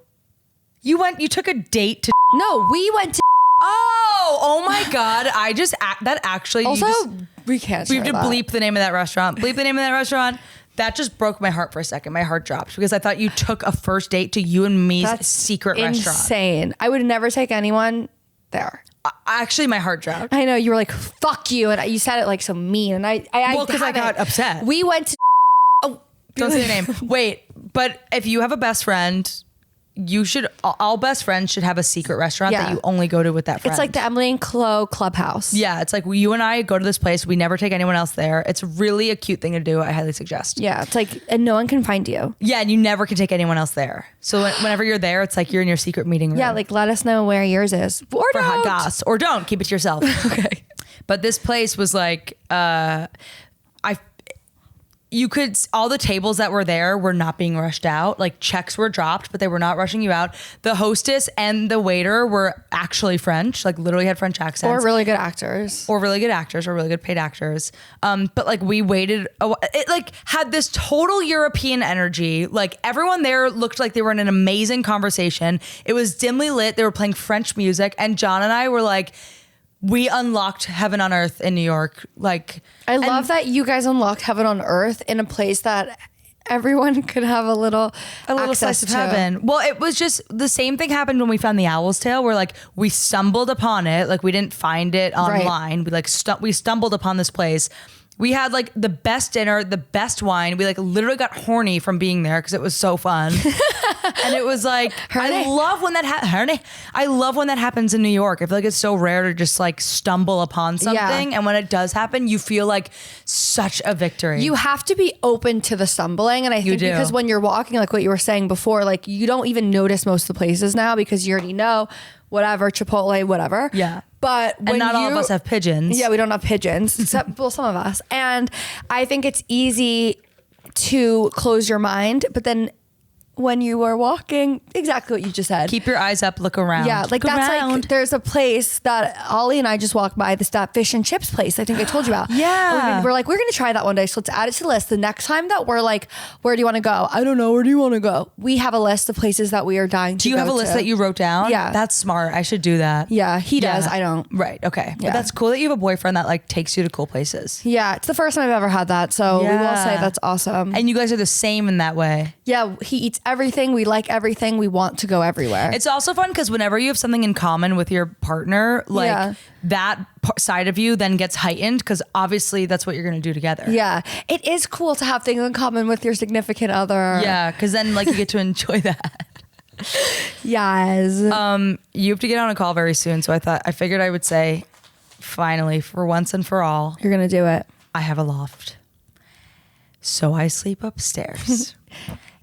You took a date to. No, we went to Oh my God. That actually. also you just, we can't we have share to that. bleep the name of that restaurant. Bleep the name of that restaurant. That just broke my heart for a second. My heart dropped because I thought you took a first date to you and me's That's secret restaurant. insane. I would never take anyone there. Actually, my heart dropped. I know you were like, fuck you. And you said it like so mean. And I Well, because I haven't. got upset. We went to, oh, Don't say the name. Wait, but if you have a best friend, you should. All best friends should have a secret restaurant Yeah. that you only go to with that friend. it's like the Emily and Chloe Clubhouse. Yeah, it's like you and I go to this place. We never take anyone else there. It's really a cute thing to do. I highly suggest. Yeah. It's like, and no one can find you. Yeah, and you never can take anyone else there. So whenever you're there, it's like you're in your secret meeting room. Yeah. Like, let us know where yours is. Or for hot don't. goss, or don't keep it to yourself. Okay. But this place was like, all the tables that were there were not being rushed out. Like checks were dropped, but they were not rushing you out. The hostess and the waiter were actually French, like literally had French accents. Or really good actors. Or really good actors, or really good paid actors. But like we waited, it like had this total European energy. Like everyone there looked like they were in an amazing conversation. It was dimly lit. They were playing French music, and John and I were like, we unlocked heaven on earth in New York. Like I love that you guys unlocked heaven on earth in a place that everyone could have a little slice of heaven. Well, it was just the same thing happened when we found the owl's tail, where like we stumbled upon it. Like we didn't find it online. We like we stumbled upon this place. We had like the best dinner, the best wine. We like literally got horny from being there because it was so fun. And it was like, I love when that happens in New York. I feel like it's so rare to just like stumble upon something. Yeah. And when it does happen, you feel like such a victory. You have to be open to the stumbling. And I think because when you're walking, like what you were saying before, like you don't even notice most of the places now because you already know whatever, Chipotle, whatever. Yeah. But when not all of us have pigeons. Yeah, we don't have pigeons, except well, some of us. And I think it's easy to close your mind, but then when you are walking, exactly what you just said. Keep your eyes up, look around. Yeah, like look that's around. like there's a place that Ollie and I just walked by, that fish and chips place. I think I told you about. Yeah. We're like, we're gonna try that one day. So let's add it to the list. The next time that we're like, where do you want to go? I don't know. Where do you want to go? We have a list of places that we are dying to go. Do you have a list that you wrote down? Yeah. That's smart. I should do that. Yeah, he does. I don't. Right. Okay. Yeah. But that's cool that you have a boyfriend that like takes you to cool places. Yeah, it's the first time I've ever had that. So we will say that's awesome. And you guys are the same in that way. Yeah, he eats everything. We like everything. We want to go everywhere. It's also fun because whenever you have something in common with your partner, like that side of you then gets heightened because obviously that's what you're going to do together. Yeah. It is cool to have things in common with your significant other. Yeah, because then like you get to enjoy that. Yes. You have to get on a call very soon. So I figured I would say, finally, for once and for all, You're going to do it. I have a loft. So I sleep upstairs.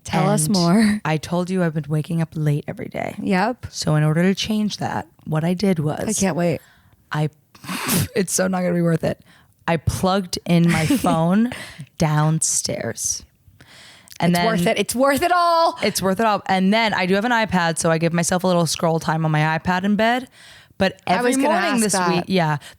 Tell us more. I told you I've been waking up late every day. Yep. So in order to change that, what I did was I can't wait. It's so not going to be worth it. I plugged in my phone downstairs. And it's worth it. It's worth it all. It's worth it all. And then I do have an iPad, so I give myself a little scroll time on my iPad in bed. But every morning this week,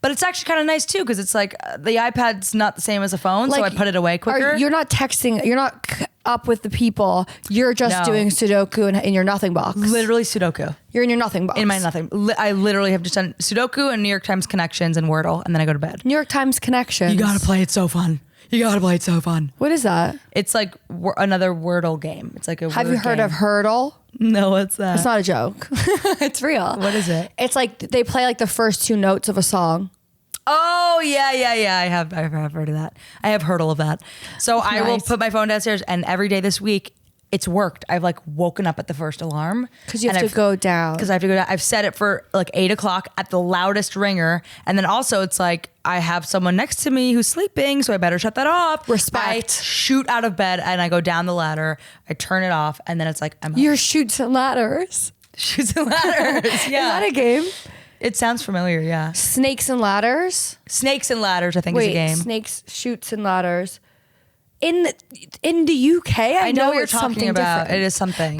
but it's actually kind of nice too because it's like the iPad's not the same as a phone, so I put it away quicker. You're not texting. You're not up with the people. You're just doing Sudoku in your nothing box. Literally Sudoku. You're in your nothing box. In my nothing. I literally have just done Sudoku and New York Times Connections and Wordle, and then I go to bed. New York Times Connections. You gotta play it. So fun. You gotta play it. So fun. What is that? It's like another Wordle game. It's like a. Have you heard of Hurdle? No, what's that? It's not a joke. It's real. What is it? It's like they play like the first two notes of a song. Oh yeah. I've heard of that. I have heard all of that. So nice. I will put my phone downstairs, and every day this week it's worked. I've like woken up at the first alarm because you have to go down. Because I have to go down. I've set it for like 8 o'clock at the loudest ringer, and then also it's like I have someone next to me who's sleeping, so I better shut that off. Respect. I shoot out of bed and I go down the ladder. I turn it off, and then it's like I'm. Your shoots and ladders. Shoots and ladders. Yeah. Is that a game? It sounds familiar. Yeah. Snakes and ladders. Snakes and ladders. I think is a game. Snakes, shoots and ladders. In the UK, I know what you're it's talking something about. different. It is something.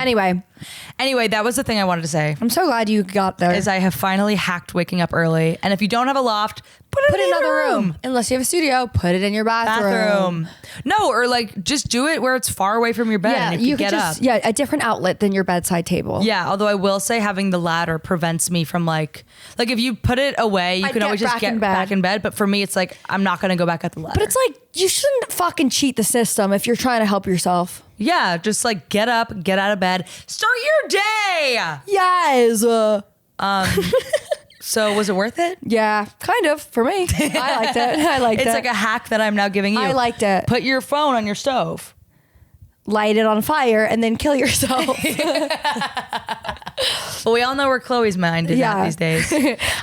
Anyway, that was the thing I wanted to say. I'm so glad you got there. Is I have finally hacked waking up early. And if you don't have a loft, put it in another room. Unless you have a studio, put it in your bathroom. No, or like just do it where it's far away from your bed and you can get up. Yeah, a different outlet than your bedside table. Yeah, although I will say having the ladder prevents me from like if you put it away, you can always just get back in bed. But for me, it's like I'm not going to go back at the ladder. But it's like you shouldn't fucking cheat the system if you're trying to help yourself. Yeah, just like get up, get out of bed, start your day. Yes. So was it worth it? Yeah, kind of for me. I liked it. It's like a hack that I'm now giving you. I liked it. Put your phone on your stove. Light it on fire and then kill yourself. Well, we all know where Chloe's mind is at these days.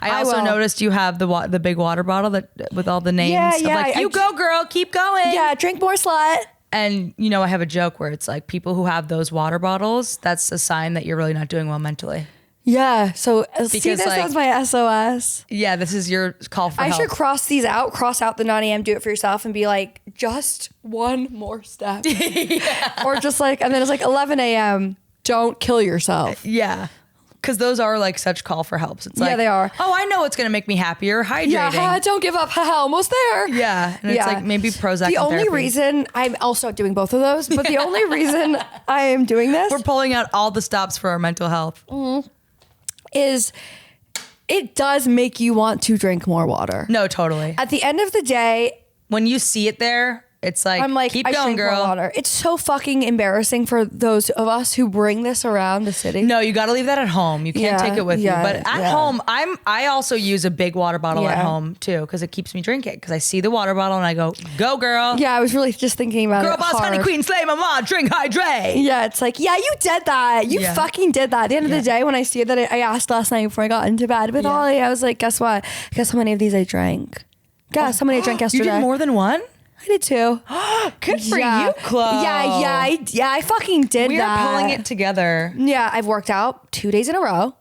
I also noticed you have the big water bottle that with all the names. Yeah. Like, you go, girl, keep going. Yeah, drink more, slut. And I have a joke where it's like people who have those water bottles, that's a sign that you're really not doing well mentally. Yeah. So see, this was my SOS. Yeah, this is your call for help. I should cross out the 9 a.m. do it for yourself and be like, just one more step. Or just like, and then it's like 11 a.m. Don't kill yourself. Yeah. Because those are like such call for helps. It's like, they are. Oh, I know what's going to make me happier. Hydrating. Yeah, don't give up. Almost there. Yeah. And it's like maybe Prozac. The only reason I'm also doing both of those, but the only reason I am doing this. We're pulling out all the stops for our mental health. Is it does make you want to drink more water. No, totally. At the end of the day, when you see it there, It's like, I'm like, keep I going, drink more girl. water. It's so fucking embarrassing for those of us who bring this around the city. No, you got to leave that at home. You can't take it with you. But at home, I also use a big water bottle at home too, because it keeps me drinking. Because I see the water bottle and I go, girl. Yeah, I was really just thinking about Girl it boss, hard. honey queen, slay mama, drink, hydrate. Yeah, it's like, yeah, you did that. You fucking did that. At the end of the day, when I see that, I asked last night before I got into bed with Ollie, I was like, guess what? Guess how many of these I drank? Guess how many I drank yesterday? You did more than one? I did too. Good for you, Chloe. I fucking did that. We are pulling it together. Yeah, I've worked out 2 days in a row.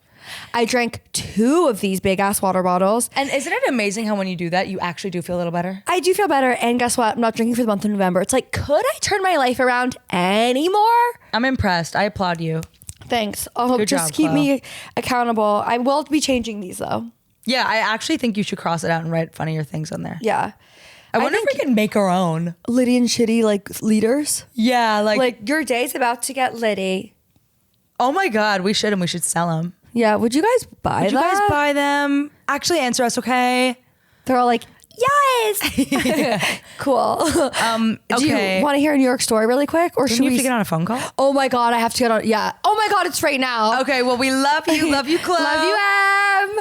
I drank 2 of these big ass water bottles. And isn't it amazing how when you do that, you actually do feel a little better? I do feel better. And guess what? I'm not drinking for the month of November. It's like, could I turn my life around anymore? I'm impressed. I applaud you. Thanks. Oh, Good just job, keep Chloe. me accountable. I will be changing these though. Yeah, I actually think you should cross it out and write funnier things on there. Yeah. I wonder if we can make our own. Litty and shitty like leaders. Yeah, Like your day's about to get litty. Oh my God, we should, and we should sell them. Yeah, would you guys buy Would you that? guys buy them? Actually answer us, okay? They're all like, yes. Cool. Do Okay. you want to hear a New York story really quick? Or Shouldn't should you we have to get on a phone call? Oh my God, I have to get on. Yeah. Oh my God, it's right now. Okay, well, we love you. Love you, Chloe. Love you,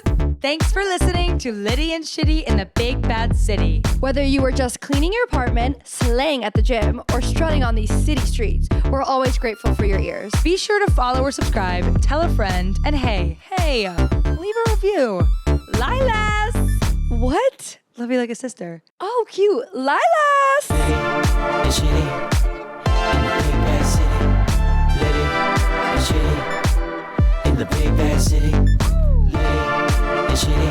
Em. Thanks for listening to Litty and Shitty in the Big Bad City. Whether you were just cleaning your apartment, slaying at the gym, or strutting on these city streets, we're always grateful for your ears. Be sure to follow or subscribe, tell a friend, and hey, leave a review. Lilas! What? Love you like a sister. Oh, cute. Lilas! And shitty in the big bad city. Litty and shitty in the big bad city. Litty and shitty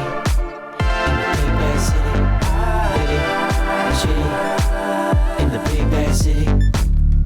in the big bad city.